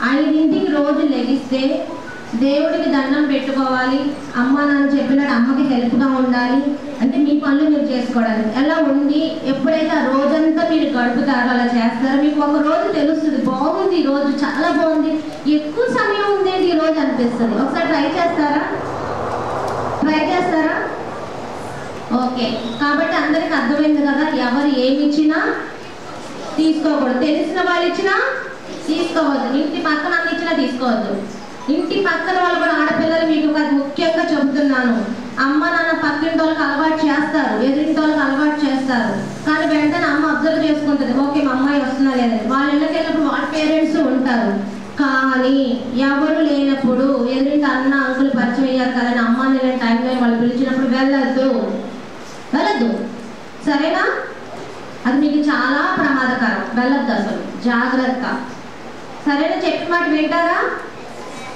5కి రోజు లెగిస్తే దేవుడికి దండం పెట్టుకోవాలి, అమ్మ నాన్న చెప్పినట్టు అమ్మకి హెల్ప్గా ఉండాలి, అంటే మీ పనులు మీరు చేసుకోవడానికి ఎలా ఉండి ఎప్పుడైతే ఆ రోజంతా మీరు గడుపుతారో అలా చేస్తారో మీకు ఒక రోజు తెలుస్తుంది, బాగుంది ఈ రోజు, చాలా బాగుంది, ఎక్కువ సమయం ఉంది ఈ రోజు అనిపిస్తుంది. ఒకసారి ట్రై చేస్తారా? ఓకే, కాబట్టి అందరికి అర్థమైంది కదా, ఎవరు ఏమి ఇచ్చినా తీసుకోకూడదు. తెలిసిన వాళ్ళు ఇచ్చినా తీసుకోవద్దు, ఇంటి పక్కన అన్ని ఇచ్చినా తీసుకోవద్దు. ఇంటి పక్కన వాళ్ళు కూడా ఆడపిల్లలు మీకు ముఖ్యంగా చెబుతున్నాను, అమ్మ నాన్న పక్కింటి వాళ్ళకి అలవాటు చేస్తారు, ఎదురింటి వాళ్ళకి అలవాటు చేస్తారు, కానీ వెంటనే అమ్మ అబ్జర్వ్ చేసుకుంటుంది, ఓకే మా అమ్మాయి వస్తున్నా లేదని. వాళ్ళ ఇళ్ళకి వెళ్ళినప్పుడు వాళ్ళ పేరెంట్స్ ఉంటారు, కానీ ఎవరు లేనప్పుడు ఎదురింటి అన్న అంకులు పరిచయం అయ్యారు కదని అమ్మ నేను టైంలో వాళ్ళు పిలిచినప్పుడు వెళ్ళద్దు. సరేనా? అది మీకు చాలా ప్రమాదకరం, వెళ్ళద్దు అసలు, జాగ్రత్త. సరేనా? చెప్పిన మాట వింటారా?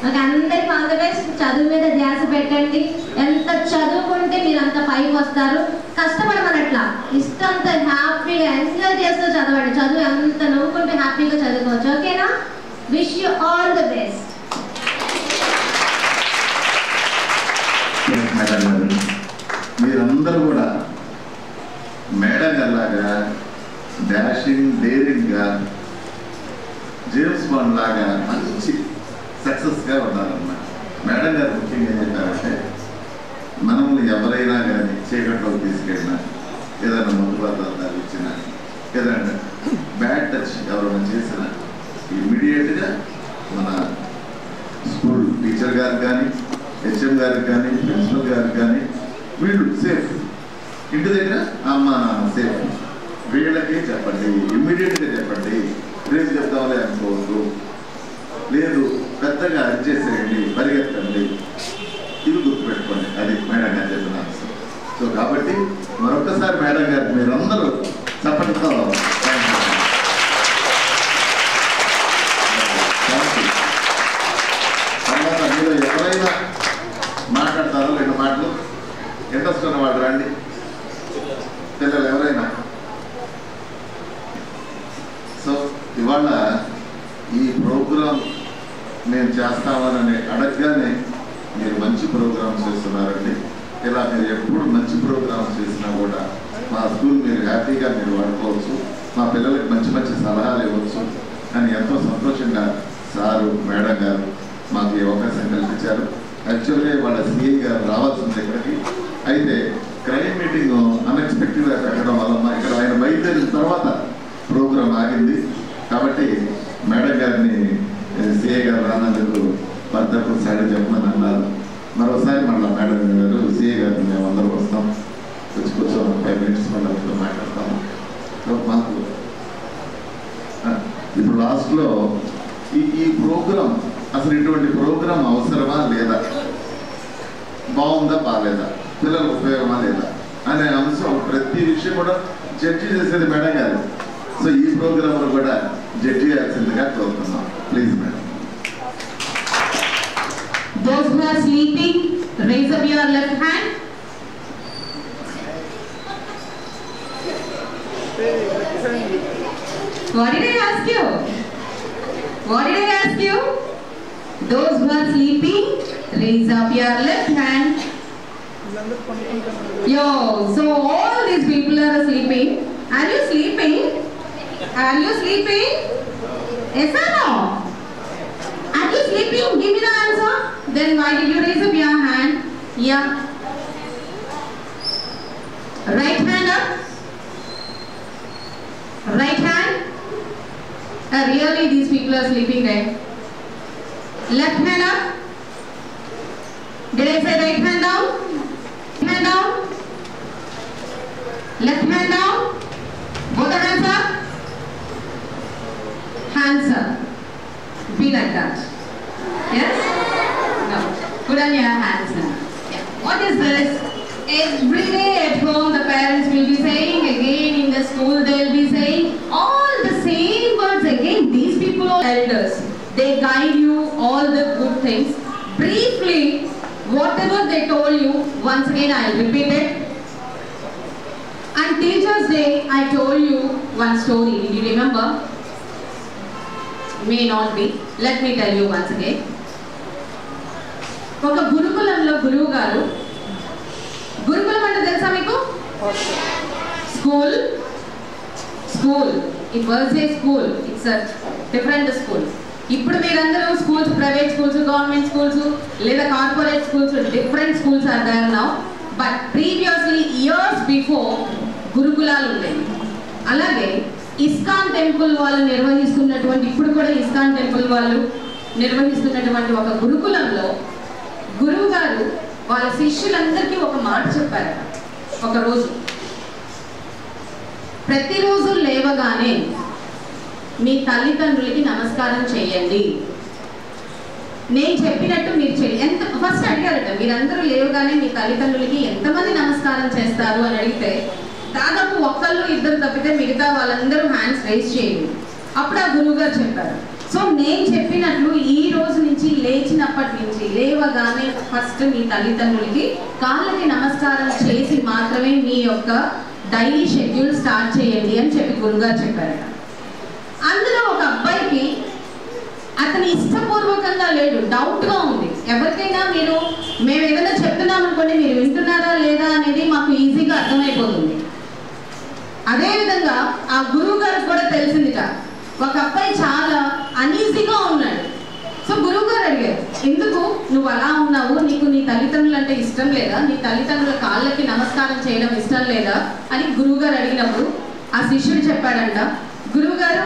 నాకు అందరికి ఆల్ ది బెస్ట్. చదువు మీద ధ్యాస పెట్టండి. ఎంత చదువుకుంటే మీరు అంత పైకి వస్తారు. కష్టపడమనట్లా, ఇష్టంత హ్యాపీగా ఎంజాయ్ చేస్తూ చదవండి. చదువు ఎంత నవ్వుకుంటే హ్యాపీగా చదువుకోవచ్చు. ఓకేనా? Wish you all the best. మీరందరూ కూడా మేడం గారిలాగా డాషింగ్, డేరింగ్గా, జేమ్స్ బాండ్ లాగా మంచి సక్సెస్గా ఉండాలన్నమాట. మేడం గారు ముఖ్యంగా ఏం చెప్పారంటే, మనల్ని ఎవరైనా కానీ చీకట్లోకి తీసుకెళ్ళినా, ఏదైనా మందు పదార్థాలు ఇచ్చినా, ఏదైనా బ్యాడ్ టచ్ ఎవరైనా చేసినా ఇమ్మీడియట్గా మన స్కూల్ టీచర్ గారికి కానీ, హెచ్ఎం గారికి కానీ, ప్రిన్సిపల్ గారికి కానీ, వీళ్ళు సేఫ్, ఇంటి దగ్గర అమ్మ నాన్న సేఫ్, వీళ్ళకి చెప్పండి, ఇమ్మీడియట్గా చెప్పండి. రేపు చెప్తామని అనుకోవద్దు. లేదు పెద్ద పెద్దగా అరిచేసేయండి, పరిగెత్తండి, ఇవి గుర్తుపెట్టుకోండి. అది మేడం గారు చెప్పిన ఆన్సర్. సో కాబట్టి మరొకసారి మేడం గారికి మీరందరూ చప్పటితో తర్వాత మీరు ఎవరైనా మాట్లాడతారో 2 మాటలు, ఇంట్రెస్ట్ ఉన్న వాళ్ళు రండి. పిల్లలు ఎవరైనా. సో ఇవాళ ఈ ప్రోగ్రాం నేను చేస్తామని అడగగానే మీరు మంచి ప్రోగ్రామ్స్ చేస్తున్నారండి. ఇలా మీరు ఎప్పుడు మంచి ప్రోగ్రామ్స్ చేసినా కూడా మా స్కూల్ మీరు హ్యాపీగా మీరు వాడుకోవచ్చు, మా పిల్లలకి మంచి మంచి సలహాలు ఇవ్వచ్చు అని ఎంతో సంతోషంగా సారు మేడం గారు మాకు ఈ అవకాశం కల్పించారు. యాక్చువల్గా వాళ్ళ సిఐ గారు రావాల్సింది ఇక్కడికి, అయితే క్రైమ్ మీటింగ్ అన్ఎక్స్పెక్టెడ్గా పెట్టడం వల్ల ఇక్కడ ఆయన బయలుదేరిన తర్వాత ప్రోగ్రాం ఆగింది. కాబట్టి మేడం గారిని సిఐ గారు రానందుకు భర్తకు సైడ్ చెప్పమని అన్నారు. మరోసారి మళ్ళీ మేడం గారు సిఐ గారు మేము అందరూ వస్తాం, వచ్చి కూర్చో 5 minutes మళ్ళీ మాట్లాడతాము. సో మాకు ఇప్పుడు లాస్ట్లో ఈ ప్రోగ్రాం అసలు ఇటువంటి ప్రోగ్రాం అవసరమా లేదా, బాగుందా బాగాలేదా, పిల్లలకు ఉపయోగమా లేదా అనే అంశం ప్రతి విషయం కూడా జడ్జి చేసేది మేడం గారు. సో ఈ ప్రోగ్రాంలో కూడా జడ్జి చేయాల్సిందిగా కోరుతున్నాం. Please madam. Those who are sleeping, raise up your left hand. What did I ask you? What did I ask you? Those who are sleeping, raise up your left hand. Yo, so all these people are sleeping. Are you sleeping? Are you sleeping? Yes or no? Are you sleeping? Give me the answer. Then why did you raise up your hand? Yeah. Right hand up. Right hand. Really these people are sleeping, right? Left hand up. Did I say right hand down? Hand down. Left hand down. Both the hands up. Hands up. Be like that. Yes? No. Put on your hands now. Yeah. What is this? Every day at home the parents will be saying, again in the school they will be saying all the same words again. These people are elders. They guide you all the good things. Briefly, whatever they told you, once again I will repeat it. On Teachers' Day, I told you one story. Did you remember? May not be. Let me tell you once again. ఒక గురుకులంలో గురువు గారు, గురుకులం అంటే తెలుసా మీకు? School. School. It was a school. It's a different school. ఇప్పుడు మీరందరూ schools, private schools, government schools లేదా corporate schools, different schools are there now. But previously years before గురుకులాలు ఉండేవి. అలాగే ఇస్కాన్ టెంపుల్ వాళ్ళు నిర్వహిస్తున్నటువంటి, ఇప్పుడు కూడా ఇస్కాన్ టెంపుల్ వాళ్ళు నిర్వహిస్తున్నటువంటి ఒక గురుకులంలో గురువు గారు వాళ్ళ శిష్యులందరికీ ఒక మాట చెప్పారట. ఒకరోజు, ప్రతిరోజు లేవగానే మీ తల్లిదండ్రులకి నమస్కారం చేయండి. నేను చెప్పినట్టు మీరు చేయండి. ఎంత ఫస్ట్ అడిగారట, మీరందరూ లేవగానే మీ తల్లిదండ్రులకి ఎంతమంది నమస్కారం చేస్తారు అని అడిగితే దాదాపు 1-2 తప్పితే మిగతా వాళ్ళందరూ హ్యాండ్స్ రైజ్ చేయండి. అప్పుడు ఆ గురువు గారు చెప్పారు, సో నేను చెప్పినట్లు ఈ రోజు నుంచి లేచినప్పటి నుంచి లేవగానే ఫస్ట్ మీ తల్లిదండ్రులకి కాళ్ళకి నమస్కారం చేసి మాత్రమే మీ యొక్క డైలీ షెడ్యూల్ స్టార్ట్ చేయండి అని చెప్పి గురువుగారు చెప్పారట. అందులో ఒక అబ్బాయికి అతని ఇష్టపూర్వకంగా లేడు, డౌట్గా ఉంది. ఎవరికైనా మేము ఏదైనా చెప్తున్నాం అనుకోండి, మీరు వింటున్నారా లేదా అనేది మాకు ఈజీగా అర్థమైపోతుంది. అదేవిధంగా ఆ గురువు గారికి కూడా తెలిసిందిట, ఒక అబ్బాయి చాలా అనీజీగా ఉన్నాడు. సో గురువు గారు అడిగారు, ఎందుకు నువ్వు అలా ఉన్నావు, నీకు నీ తల్లిదండ్రులు అంటే ఇష్టం లేదా, నీ తల్లిదండ్రుల కాళ్ళకి నమస్కారం చేయడం ఇష్టం లేదా అని గురువు గారు అడిగినప్పుడు ఆ శిష్యుడు చెప్పాడంట, గురువు గారు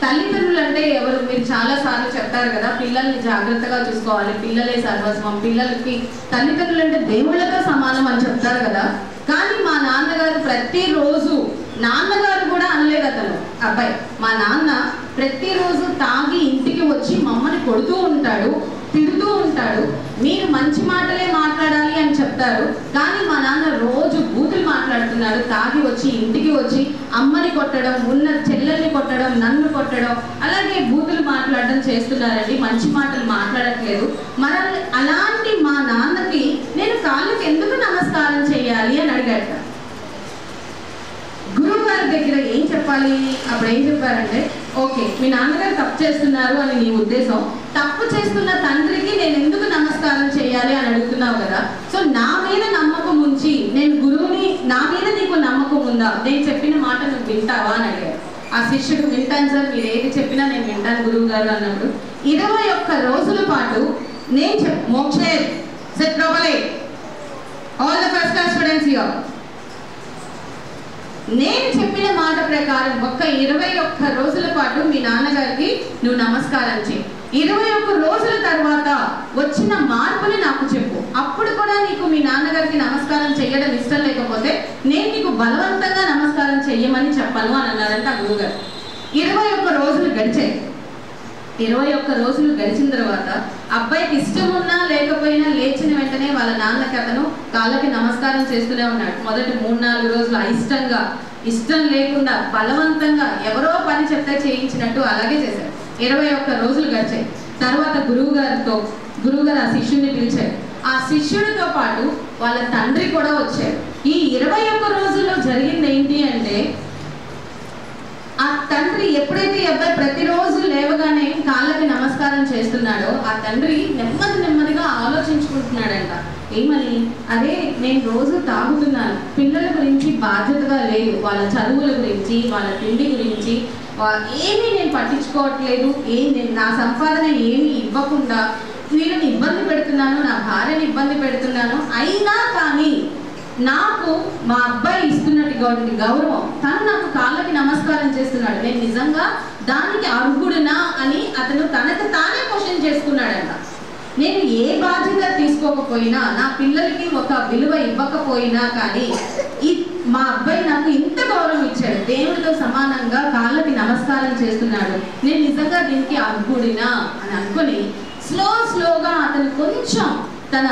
తల్లిదండ్రులు అంటే ఎవరు, మీరు చాలా సార్లు చెప్తారు కదా పిల్లల్ని జాగ్రత్తగా చూసుకోవాలి, పిల్లలే సర్వస్వం, పిల్లలకి తల్లిదండ్రులు అంటే దేవుళ్ళతో సమానం అని చెప్తారు కదా. కానీ మా నాన్నగారు ప్రతిరోజు, నాన్నగారు కూడా అనలేదు అతను అబ్బాయి, మా నాన్న ప్రతిరోజు తాగి ఇంటికి వచ్చి మమ్మల్ని కొడుతూ ఉంటాడు, తిడుతూ ఉంటాడు. మీరు మంచి మాటలే మాట్లాడాలి అని చెప్తారు, కానీ మా నాన్న రోజు బూతులు మాట్లాడుతున్నాడు. తాగి వచ్చి ఇంటికి వచ్చి అమ్మని కొట్టడం, ఉన్న చెల్లెల్ని కొట్టడం, నన్ను కొట్టడం, అలాగే బూతులు మాట్లాడడం చేస్తున్నారండి. మంచి మాటలు మాట్లాడట్లేదు. మరి అలాంటి మా నాన్నకి నేను కాళ్ళకి ఎందుకు నమస్కారం చేయాలి అని అడిగాట. గురువు గారి దగ్గర ఏం చెప్పాలి? అప్పుడు ఏం చెప్పారంటే, ఓకే మీ నాన్నగారు తప్పు చేస్తున్నారు అని నీ ఉద్దేశం, తప్పు చేస్తున్న తండ్రికి నేను ఎందుకు నమస్కారం చేయాలి అని అడుగుతున్నావు కదా. సో నా మీద నమ్మకం ఉంచి నేను గురువుని, నా మీద నీకు నమ్మకం ఉందా, నేను చెప్పిన మాట నువ్వు వింటావా అని అడిగారు. ఆ శిష్యుడు వింటాను సార్, మీరు ఏది చెప్పినా నేను వింటాను గురువు గారు అన్నప్పుడు 21 రోజుల పాటు నేను మోక్షే సెట్ probably all the first class students here, నేను చెప్పిన మాట ప్రకారం ఒక్క 21 రోజుల పాటు మీ నాన్నగారికి నువ్వు నమస్కారం చేయి. 21 రోజుల తర్వాత వచ్చిన మార్పుని నాకు చెప్పు. అప్పుడు కూడా నీకు మీ నాన్నగారికి నమస్కారం చేయడం ఇష్టం లేకపోతే నేను నీకు బలవంతంగా నమస్కారం చెయ్యమని చెప్పను అని అన్నారంట ఆ గురువుగారు. 21 రోజులు గడిచాయి. 21 రోజులు గడిచిన తర్వాత అబ్బాయికి ఇష్టం ఉన్నా లేకపోయినా లేచిన వెంటనే వాళ్ళ నాన్నకి అతను కాళ్ళకి నమస్కారం చేస్తూనే ఉన్నాడు. మొదటి 3-4 రోజులు అయిష్టంగా, ఇష్టం లేకుండా బలవంతంగా ఎవరో పని చెప్తే చేయించినట్టు అలాగే చేశారు. 21 రోజులు గడిచాయి. తర్వాత గురువుగారు ఆ శిష్యుడిని పిలిచారు. ఆ శిష్యుడితో పాటు వాళ్ళ తండ్రి కూడా వచ్చారు. ఈ 21 రోజుల్లో జరిగింది ఏంటి అంటే, ఆ తండ్రి ఎప్పుడైతే అబ్బాయి ప్రతిరోజు లేవగానే కాళ్ళకి నమస్కారం చేస్తున్నాడో ఆ తండ్రి నెమ్మదిగా ఆలోచించుకుంటున్నాడంట. ఏమని? అదే నేను రోజు తాగుతున్నాను, పిల్లల గురించి బాధ్యతగా లేదు, వాళ్ళ చదువుల గురించి, వాళ్ళ తిండి గురించి ఏమీ నేను పట్టించుకోవట్లేదు, నా సంపాదన ఏమీ ఇవ్వకుండా వీళ్ళని ఇబ్బంది పెడుతున్నాను, నా భార్యని ఇబ్బంది పెడుతున్నాను. అయినా కానీ నాకు మా అబ్బాయి ఇస్తున్నటువంటి గౌరవం, తను నాకు కాళ్ళకి నమస్కారం చేస్తున్నాడు, నేను నిజంగా దానికి అర్హుడినా అని అతను తనకు తానే క్వశ్చన్ చేసుకున్నాడంట. నేను ఏ బాధ్యత తీసుకోకపోయినా, నా పిల్లలకి ఒక విలువ ఇవ్వకపోయినా కానీ మా అబ్బాయి నాకు ఇంత గౌరవం ఇచ్చాడు, దేవుడితో సమానంగా కాళ్ళకి నమస్కారం చేస్తున్నాడు, నేను నిజంగా దీనికి అర్హుడినా అని అనుకుని స్లోగా అతను కొంచెం తన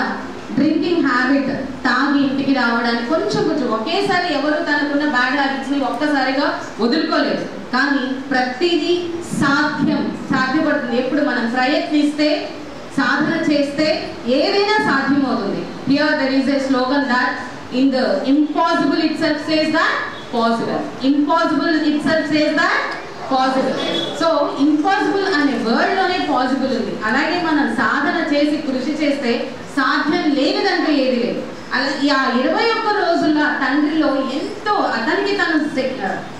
డ్రింకింగ్ హ్యాబిట్, తాగి ఇంటికి రావడానికి కొంచెం ఒకేసారి ఎవరు తనకున్న బ్యాడ్ హ్యాబిట్స్ ని ఒక్కసారిగా వదులుకోలేదు. కానీ ప్రతిదీ సాధ్యపడుతుంది. ఎప్పుడు మనం ప్రయత్నిస్తే, సాధన చేస్తే ఏదైనా సాధ్యమవుతుంది. Here there is a slogan that in the impossible itself says that possible. Impossible itself says that possible. So impossible అనే వర్డ్ లోనే పాసిబుల్ ఉంది. అలాగే మనం సాధన చేసి కృషి చేస్తే సాధ్యం లేనిదంటూ ఏది లేదు. ఆ 21 రోజుల తండ్రిలో ఎంతో అతనికి తను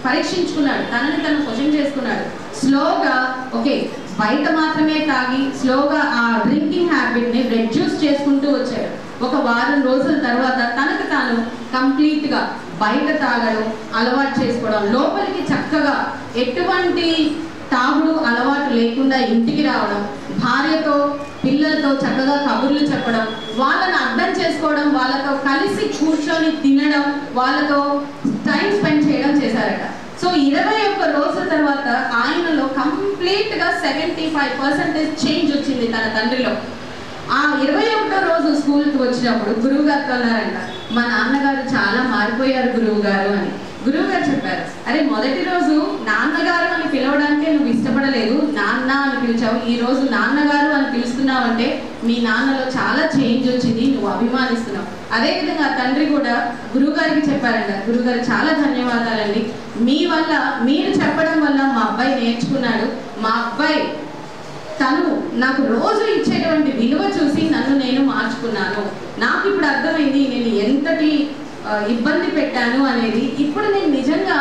పరీక్షించుకున్నాడు, తనని తను క్వశ్చన్ చేసుకున్నాడు. స్లోగా ఓకే బయట మాత్రమే తాగి స్లోగా ఆ డ్రింకింగ్ హ్యాబిట్ ని రెడ్యూస్ చేసుకుంటూ వచ్చాడు. ఒక వారం రోజుల తర్వాత తనకు తాను కంప్లీట్ గా బయట తాగడం అలవాటు చేసుకోవడం, లోపలికి చక్కగా ఎటువంటి తాగుడు అలవాటు లేకుండా ఇంటికి రావడం, భార్యతో పిల్లలతో చక్కగా కబుర్లు చెప్పడం, వాళ్ళని అర్థం చేసుకోవడం, వాళ్ళతో కలిసి కూర్చొని తినడం, వాళ్ళతో టైం స్పెండ్ చేయడం చేశారట. సో 21 రోజుల తర్వాత ఆయనలో కంప్లీట్ గా 75% చేంజ్ వచ్చింది తన తండ్రిలో. ఆ 21 రోజు స్కూల్కి వచ్చినప్పుడు గురువు గారితో అన్నారంట, మా నాన్నగారు చాలా మారిపోయారు గురువు గారు అని. గురువు గారు చెప్పారు, అరే మొదటి రోజు నాన్నగారు అని పిలవడానికే నువ్వు ఇష్టపడలేదు, నాన్న అని పిలిచావు, ఈ రోజు నాన్నగారు అని పిలుస్తున్నావు అంటే మీ నాన్నలో చాలా చేంజ్ వచ్చింది, నువ్వు అభిమానిస్తున్నావు. అదేవిధంగా తండ్రి కూడా గురువు గారికి చెప్పారంట, గురువుగారు చాలా ధన్యవాదాలండి, మీ వల్ల, మీరు చెప్పడం వల్ల మా అబ్బాయి నేర్చుకున్నాడు, మా అబ్బాయి తను నాకు రోజు ఇచ్చేటువంటి విలువ చూసి నన్ను నేను మార్చుకున్నాను, నాకు ఇప్పుడు అర్థమైంది నేను ఎంతటి ఇబ్బంది పెట్టాను అనేది. ఇప్పుడు నేను నిజంగా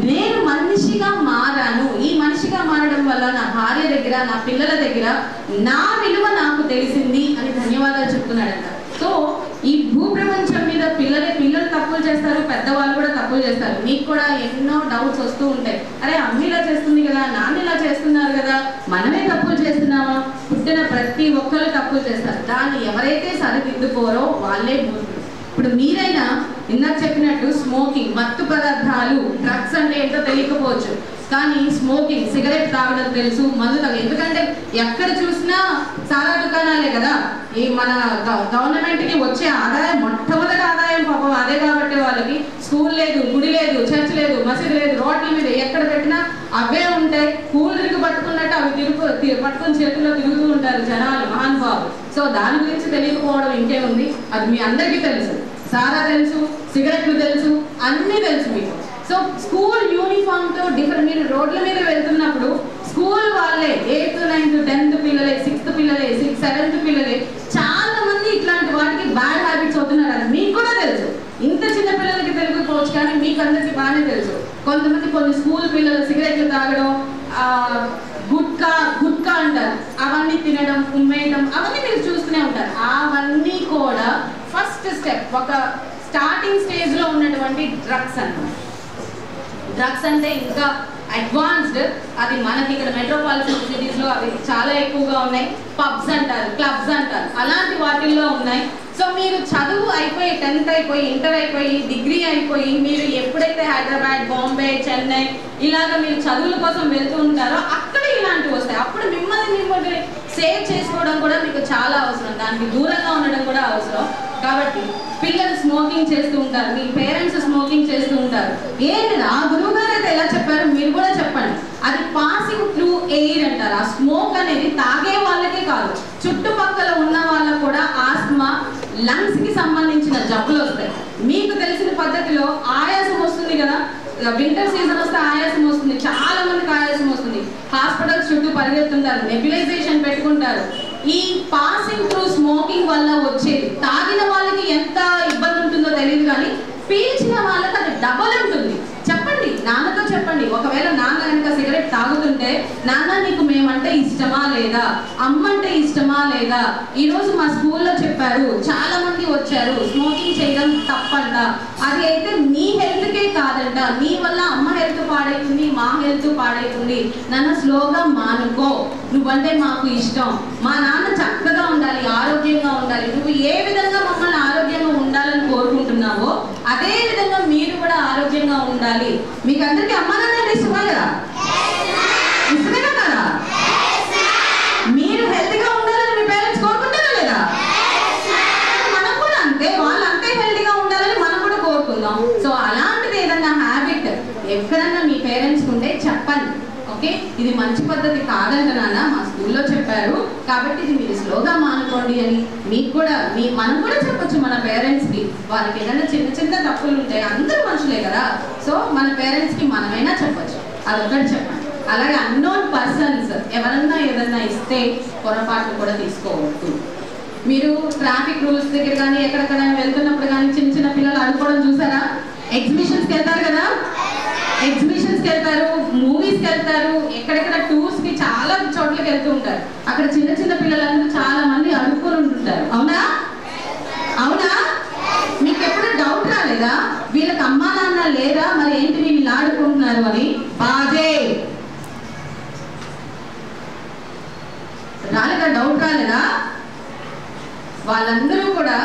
నేను మనిషిగా మారాను, ఈ మనిషిగా మారడం వల్ల నా భార్య దగ్గర, నా పిల్లల దగ్గర నా విలువ నాకు తెలిసింది అని ధన్యవాదాలు చెప్తున్నాడంట. సో ఈ భూప్రపంచం మీద పిల్లలు తప్పులు చేస్తారు, పెద్దవాళ్ళు కూడా తప్పులు చేస్తారు. మీకు కూడా ఎన్నో డౌట్స్ వస్తూ ఉంటాయి, అరే అమ్మ ఇలా చేస్తుంది కదా, నాన్న ఇలా చేస్తున్నారు కదా, మనమే తప్పులు చేస్తున్నామా? పుట్టిన ప్రతి ఒక్కరు తప్పులు చేస్తారు, దాన్ని ఎవరైతే సరిదిద్దుకోరో వాళ్ళే మూర్ఖులు. ఇప్పుడు మీరైనా ఇందాక చెప్పినట్టు స్మోకింగ్, మత్తు పదార్థాలు, డ్రగ్స్ అంటే ఏంటో తెలియకపోవచ్చు, కానీ స్మోకింగ్, సిగరెట్ తాగడం తెలుసు, మందు తాగడం. ఎందుకంటే ఎక్కడ చూసినా సారా దుకాణాలే కదా. ఈ మన గవర్నమెంట్కి వచ్చే ఆదాయం, మొట్టమొదటి ఆదాయం పాపం అదే. కాబట్టి వాళ్ళకి స్కూల్ లేదు, గుడి లేదు, చర్చ్ లేదు, మసీదు లేదు, రోడ్ల మీద ఎక్కడ పెట్టినా అవే ఉంటాయి. కూల్ డ్రింక్ పట్టుకున్నట్టు అవి పట్టుకుని చేతుల్లో తిరుగుతూ ఉంటారు జనాలు, మహానుభావులు. సో దాని గురించి తెలియకపోవడం ఇంకేముంది, అది మీ అందరికీ తెలుసు. సారా తెలుసు, సిగరెట్లు తెలుసు, అన్నీ తెలుసు మీకు. సో స్కూల్ యూనిఫామ్తో డిఫరెంట్. మీరు రోడ్ల మీద వెళ్తున్నప్పుడు స్కూల్ వాళ్ళే 8th, 9th, 10th పిల్లలే, 6th పిల్లలే, 7th పిల్లలే చాలా మంది ఇట్లాంటి వాటికి బ్యాడ్ హ్యాబిట్స్ అవుతున్నారు. అది మీకు కూడా తెలుసు. ఇంత చిన్న పిల్లలకి తెలియకపోవచ్చు కానీ మీకు అందరికీ బాగానే తెలుసు. కొంతమంది కొన్ని స్కూల్ పిల్లలు సిగరెట్లు తాగడం, గుట్కా అంటారు, అవన్నీ తినడం, ఉమ్మేయడం, అవన్నీ మీరు చూస్తూనే ఉంటారు. అవన్నీ కూడా ఫస్ట్ స్టెప్, ఒక స్టార్టింగ్ స్టేజ్లో ఉన్నటువంటి డ్రగ్స్ అన్నమాట. డ్రగ్స్ అంటే ఇంకా అడ్వాన్స్డ్. అది మనకి ఇక్కడ మెట్రోపాలిటన్ సిటీస్లో అవి చాలా ఎక్కువగా ఉన్నాయి. పబ్స్ అంటారు, క్లబ్స్ అంటారు, అలాంటి వాటిల్లో ఉన్నాయి. సో మీరు చదువు అయిపోయి 10th అయిపోయి, ఇంటర్ అయిపోయి, డిగ్రీ అయిపోయి, మీరు ఎప్పుడైతే హైదరాబాద్, బాంబే, చెన్నై ఇలాగ మీరు చదువుల కోసం వెళ్తూ ఉంటారో అక్కడ ఇలాంటివి వస్తాయి. అప్పుడు మిమ్మల్ని సేవ్ చేసుకోవడం కూడా మీకు చాలా అవసరం, దానికి దూరంగా ఉండడం కూడా అవసరం. కాబట్టి పిల్లలు స్మోకింగ్ చేస్తూ ఉంటారు, మీ పేరెంట్స్ స్మోకింగ్ చేస్తూ ఉంటారు. ఏంటి ఆ గురువు గారు అయితే ఎలా చెప్పారు, మీరు కూడా చెప్పండి. అది పాసింగ్ త్రూ ఎయిర్ అంటారు. ఆ స్మోక్ అనేది తాగే వాళ్ళకే కాదు, చుట్టుపక్కల ఉన్న వాళ్ళకు కూడా ఆస్మా, లంగ్స్ కి సంబంధించిన జబ్బులు వస్తాయి. మీకు తెలిసిన పద్ధతిలో ఆయాసం వస్తుంది కదా, వింటర్ సీజన్ వస్తే ఆయాసం వస్తుంది, చాలా మందికి ఆయాసం వస్తుంది. హాస్పిటల్స్ చుట్టూ పరిగెత్తుంటారు, నెబ్యులైజేషన్ పెట్టుకుంటారు. ఈ పాసింగ్ త్రూ స్మోకింగ్ వల్ల వచ్చేది తాగిన వాళ్ళకి ఎంత ఇబ్బంది ఉంటుందో తెలియదు కానీ పీల్చిన వాళ్ళకి అది డబల్ ఉంటుంది. చెప్పండి, నాన్నతో చెప్పండి. ఒకవేళ నాన్న కనుక సిగరెట్ తాగుతుంటే, నాన్న నీకు మేమంటే ఇష్టమా లేదా, అమ్మంటే ఇష్టమా లేదా. ఈరోజు మా స్కూల్లో చెప్పారు, చాలా మంది వచ్చారు, స్మోకింగ్ చేయడం తప్పంట. అది అయితే మీ హెల్త్కే కాదంట, మీ వల్ల అమ్మ హెల్త్ పాడైతుంది, మా హెల్త్ పాడైతుంది. నన్ను స్లోగా మానుకో, నువ్వంటే మాకు ఇష్టం, మా నాన్న చక్కగా ఉండాలి, ఆరోగ్యంగా ఉండాలి, నువ్వు ఏ విధంగా మమ్మల్ని ఆరోగ్యంగా ఉండాలని కోరుకుంటున్నావో అదే విధంగా మీరు కూడా ఆరోగ్యంగా ఉండాలి. మీకు అందరికీ అమ్మ నాన్న ఇష్టమా కదా, ఇష్టమే కదా. మీరు హెల్తీగా ఉండాలని మీ పేరెంట్స్ కోరుకుంటారా లేదా, మనం కూడా అంతే, వాళ్ళు అంతే హెల్తీగా ఉండాలని మనం కూడా కోరుకుందాం. సో అలాంటిది ఏదన్నా హ్యాబిట్ ఎక్కడన్నా మీ పేరెంట్స్ ఉంటే చెప్పండి. ఓకే, ఇది మంచి పద్ధతి కాదంట నాన్న, మా స్కూల్లో చెప్పారు కాబట్టి ఇది మీరు స్లోగా మానుకోండి అని మీకు కూడా మనం కూడా చెప్పొచ్చు మన పేరెంట్స్కి. వాళ్ళకి ఏదైనా చిన్న చిన్న తప్పులు ఉంటాయి, అందరూ మనుషులే కదా. సో మన పేరెంట్స్కి మనమైనా చెప్పొచ్చు, అదొకటి చెప్పండి. అలాగే అన్నోన్ పర్సన్స్ ఎవరన్నా ఏదన్నా ఇస్తే పొరపాటు కూడా తీసుకోవద్దు. మీరు ట్రాఫిక్ రూల్స్ దగ్గర కానీ ఎక్కడెక్కడైనా వెళ్తున్నప్పుడు కానీ చిన్న చిన్న పిల్లలు ఆడుకోవడం చూసారా? ఎగ్జిబిషన్స్కి వెళ్తారు కదా, ఎగ్జిబిషన్స్కి వెళ్తారు, మూవీస్కి వెళ్తారు, ఎక్కడెక్కడ టూర్స్కి చాలా చోట్లకి వెళ్తూ ఉంటారు. అక్కడ చిన్న చిన్న పిల్లలందరూ చాలా మంది అడుక్కొని ఉంటుంటారు. అవునా అవునా? మీకు ఎప్పుడు డౌట్ రాలేదా వీళ్ళకి అమ్మా నాన్న లేదా, మరి ఏంటి వీళ్ళు ఆడుకుంటున్నారు అని? బాజే రాలేదా? డౌట్ రాలేదా? వాళ్ళందరూ కూడా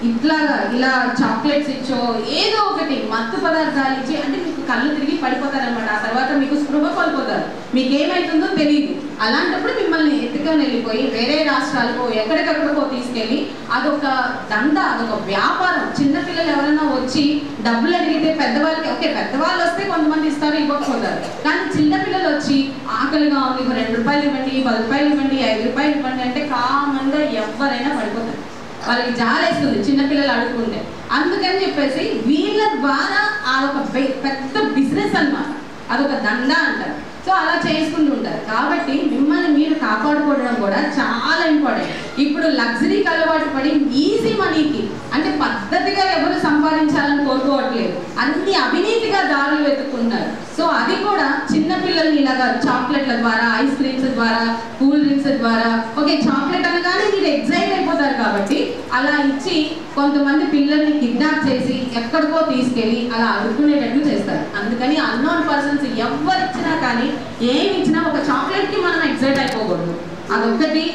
ఇలా చాక్లెట్స్ ఇచ్చో ఏదో ఒకటి మత్తు పదార్థాలు ఇచ్చి, అంటే మీకు కళ్ళు తిరిగి పడిపోతారనమాట. ఆ తర్వాత మీకు స్పృహ కోల్పోతారు, మీకు ఏమైతుందో తెలియదు. అలాంటప్పుడు మిమ్మల్ని ఎత్తుకొని వెళ్ళిపోయి వేరే రాష్ట్రాలకు ఎక్కడికక్కడికో తీసుకెళ్ళి అదొక దందా, అదొక వ్యాపారం. చిన్నపిల్లలు ఎవరైనా వచ్చి డబ్బులు అడిగితే పెద్దవాళ్ళకి ఓకే, పెద్దవాళ్ళు వస్తే కొంతమంది ఇస్తారు, ఇవ్వకపోతారు. కానీ చిన్నపిల్లలు వచ్చి ఆకలిగా ఉంది, 2 రూపాయలు ఇవ్వండి, 10 రూపాయలు ఇవ్వండి, 5 రూపాయలు ఇవ్వండి అంటే కామన్గా ఎవరైనా పడిపోతారు. వాళ్ళకి జాలేస్తుంది చిన్నపిల్లలు అడుగుతుంటే. అందుకని చెప్పేసి వీళ్ళ ద్వారా అదొక పెద్ద బిజినెస్ అన్నమాట, అదొక దందా అంటారు. సో అలా చేసుకుంటూ ఉంటారు. కాబట్టి మిమ్మల్ని మీరు కాపాడుకోవడం కూడా చాలా ఇంపార్టెంట్. ఇప్పుడు లగ్జరీకి అలవాటు పడి ఈజీ మనీకి, అంటే పద్ధతిగా ఎవరు సంపాదించాలని కోరుకోవట్లేదు, అన్ని అవినీతిగా దారులు వెతుక్కుంటున్నారు. సో అది కూడా చిన్నపిల్లల్ని ఇలాగా చాక్లెట్ల ద్వారా, ఐస్ క్రీమ్స్ ద్వారా, కూల్ డ్రింక్స్ ద్వారా, ఓకే చాక్లెట్ అనగానే మీరు ఎగ్జైట్ అయిపోతారు కాబట్టి అలా ఇచ్చి కొంతమంది పిల్లల్ని కిడ్నాప్ చేసి ఎక్కడికో తీసుకెళ్ళి అలా అడుక్కునేటట్లు చేస్తారు. అందుకని అన్నోన్ పర్సన్స్ ఎవరు ఇచ్చినా కానీ, ఏమి ఇచ్చినా ఒక చాక్లెట్కి మనం ఎగ్జైట్ అయిపోకూడదు. అదొక్కటి,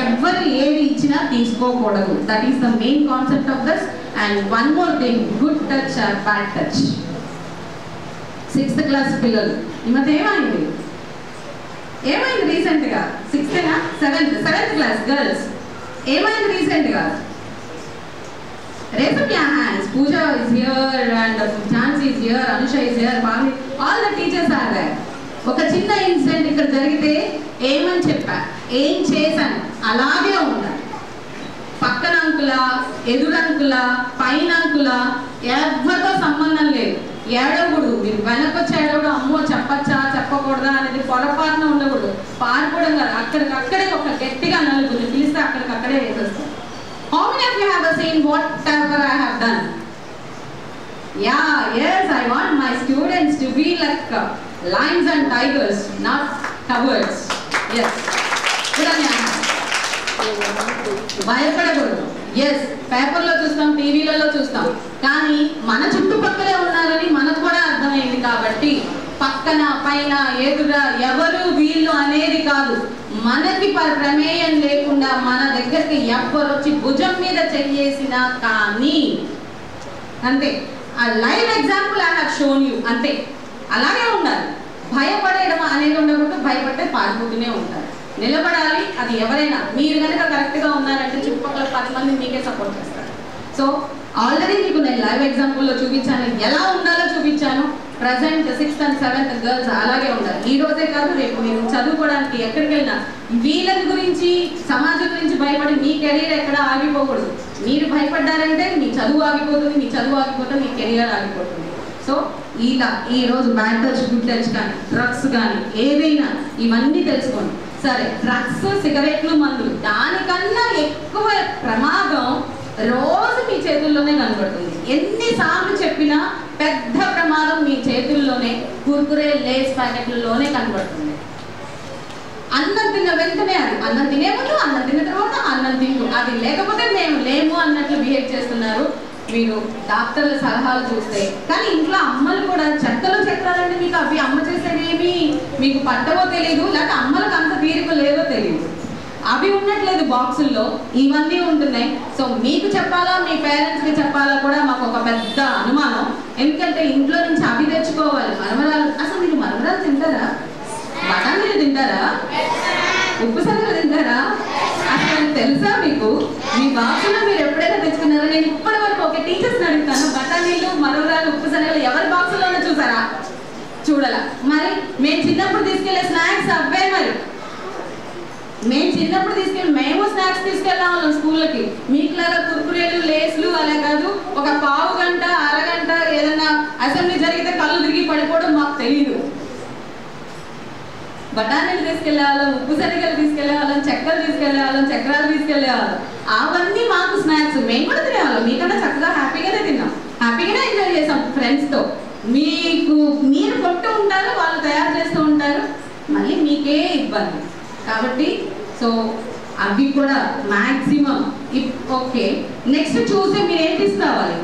ఎవరు ఏది ఇచ్చినా తీసుకోకూడదు. That is the main concept of this. And one more thing, good touch are bad touch. 6th class పిల్లలు ఈ మధ్య ఏమైంది రీసెంట్గా? 7th క్లాస్ గర్ల్స్ ఏమైంది రీసెంట్గా? Raise up your hands. Pooja is here and Jhansi is here, Anusha is here, Bhavni, all the teachers are there. ఒక చిన్న incident ఇక్కడ జరిగితే ఏమని చెప్పా, ఏం చేశాను అలాగే ఉండాలి. పక్కన అంకుల, ఎదురంకుల, పైన అంకుల ఎవరితో సంబంధం లేదు. ఏడవకూడదు. మీరు వెనకొచ్చి ఏడవడు, అమ్మో చెప్పచ్చా చెప్పకూడదా అనేది పొరపాటున ఉండకూడదు. పారిపోవడం కాదు, అక్కడికక్కడే ఒక గట్టిగా నలుగురు పిలిస్తే అక్కడికక్కడే వేసేస్తారు. How many of you have seen whatever I have done? Yeah, yes, I want my students to be like lions and tigers, not cowards. Yes. భయపడకూడదు. ఎస్, పేపర్లో చూస్తాం, టీవీలలో చూస్తాం, కానీ మన చుట్టుపక్కలే ఉన్నారని మనకు కూడా అర్థమైంది. కాబట్టి పక్కన పైన ఎదురా ఎవరు వీళ్ళు అనేది కాదు. మనకి ప్రమేయం లేకుండా మన దగ్గరికి ఎవరు వచ్చి భుజం మీద చెయ్యేసినా కానీ అంతే. ఆ live example I have shown you, అంతే. అలాగే ఉండాలి. భయపడేయడం అనేది ఉండకూడదు. భయపడితే పారిపోతూనే ఉంటారు. నిలబడాలి. అది ఎవరైనా మీరు కనుక కరెక్ట్గా ఉన్నారంటే చుట్టుపక్కల 10 మంది మీకే సపోర్ట్ చేస్తారు. సో ఆల్రెడీ మీకు నేను లైవ్ ఎగ్జాంపుల్లో చూపించాను, ఎలా ఉండాలో చూపించాను. Present 6th and 7th girls అలాగే ఉండాలి. ఈ రోజే కాదు, రేపు మీరు చదువుకోవడానికి ఎక్కడికి వెళ్ళినా వీళ్ళ గురించి, సమాజం గురించి భయపడి మీ కెరీర్ ఎక్కడ ఆగిపోకూడదు. మీరు భయపడ్డారంటే మీ చదువు ఆగిపోతుంది, మీ చదువు ఆగిపోతే మీ కెరియర్ ఆగిపోతుంది. సో ఇలా ఈరోజు బ్యాడ్ టచ్, గుడ్ టచ్ కానీ, డ్రగ్స్ కానీ ఏదైనా ఇవన్నీ తెలుసుకోండి. సరే, డ్రగ్స్, సిగరెట్లు, మందులు దానికన్నా ఎక్కువ ప్రమాదం రోజు మీ చేతుల్లోనే కనబడుతుంది. ఎన్నిసార్లు చెప్పినా పెద్ద ప్రమాదం మీ చేతుల్లోనే, కుర్కురే, లేస్ ప్యాకెట్లలోనే కనబడుతుంది. అన్నం తిన్న వెంటనే, అది అన్నం తినే ముందు, అన్నం తిన్న తర్వాత, అన్నం తింటూ, అది లేకపోతే మేము లేము అన్నట్లు బిహేవ్ చేస్తున్నారు. మీరు డాక్టర్ల సలహాలు చూస్తే, కానీ ఇంట్లో అమ్మలు కూడా చెక్కలు చెక్కాలంటే మీకు అవి అమ్మ చేసేవేమి మీకు పట్టవో తెలియదు, లేకపోతే అమ్మలకు అంత తీరిక లేదో తెలియదు. అవి ఉండట్లేదు బాక్సుల్లో, ఇవన్నీ ఉంటున్నాయి. సో మీకు చెప్పాలా, మీ పేరెంట్స్కి చెప్పాలా కూడా మాకు ఒక పెద్ద అనుమానం. ఎందుకంటే ఇంట్లో నుంచి అవి తెచ్చుకోవాలి. మరమరాలు, అసలు మీరు మరమరాలు తింటారా? బఠానీలు తింటారా? ఉప్పు శనగలు తింటారా? అసలు తెలుసా మీకు? మీ బాక్సులో మీరు ఎప్పుడైనా తెచ్చుకున్నారా? నేను ఇప్పటి వరకు ఒక టీచర్స్ని అడుగుతాను, బఠానీలు, మరమరాలు, ఉప్పు శనగలు ఎవరి బాక్సులోనే చూసారా? చూడాలా? మరి మేము చిన్నప్పుడు తీసుకెళ్లే స్నాక్స్ అవే. మరి మేము చిన్నప్పుడు మేము స్నాక్స్ తీసుకెళ్ళాం స్కూళ్ళకి. మీకులాగా కుర్కురేలు, లేస్లు అలా కాదు. ఒక పావు గంట, అరగంట ఏదన్నా అసెంబ్లీ జరిగితే కళ్ళు తిరిగి పడిపోవడం మాకు తెలియదు. బఠానీలు తీసుకెళ్లేవాళ్ళం, ఉప్పు శనగలు తీసుకెళ్లేవాళ్ళం, చెక్కలు తీసుకెళ్లేవాళ్ళం, చక్రాలు తీసుకెళ్లేవాళ్ళం. అవన్నీ మాకు స్నాక్స్. మేము కూడా తినేవాళ్ళం. మీకన్నా చక్కగా హ్యాపీగానే తిన్నాం, హ్యాపీగానే ఎంజాయ్ చేసాం ఫ్రెండ్స్తో. మీరు కొట్టు ఉంటారు, వాళ్ళు తయారు చేస్తూ ఉంటారు, మళ్ళీ మీకే ఇబ్బంది. కాబట్టి సో అవి కూడా మ్యాక్సిమం. ఓకే, నెక్స్ట్ చూస్తే మీరు ఏం తీసుకురావాలి?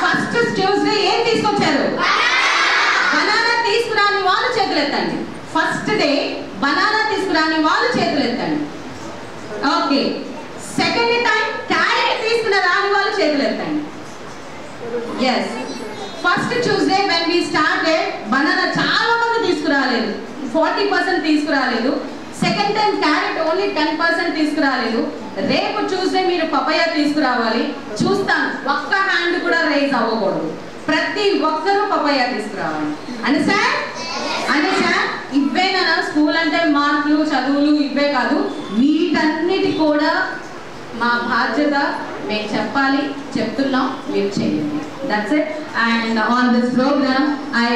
ఫస్ట్ ట్యూస్డే ఏం తీసుకొచ్చారు? బనానా తీసుకురాని వాళ్ళు చేతులు ఎత్తండి. ఫస్ట్ డే బనానా తీసుకురాని వాళ్ళు చేతులు ఎత్తండి. ఓకే, సెకండ్ టైం క్యారెట్ తీసుకున్న రాని వాళ్ళు చేతులు ఎత్తండి. Yes, first Tuesday when we started banana చాలా మంది తీసుకురాలేదు, 40% తీసుకురాలేదు. సెకండ్ టైం క్యారెట్ ఓన్లీ 10% తీసుకురాలేదు. రేపు ట్యూస్డే మీరు పపాయ తీసుకురావాలి. చూస్తాను, ఒక్క హ్యాండ్ కూడా రైజ్ అవ్వకూడదు. ప్రతి ఒక్కరూ పపాయ తీసుకురావాలి. అండర్స్టాండ్? ఇవేనా స్కూల్ అంటే? మార్కులు, చదువులు ఇవే కాదు, వీటన్నిటి కూడా మా బాధ్యత. మేము చెప్పాలి, చెప్తున్నాం, మీరు చేయండి. That's it. And on this program, I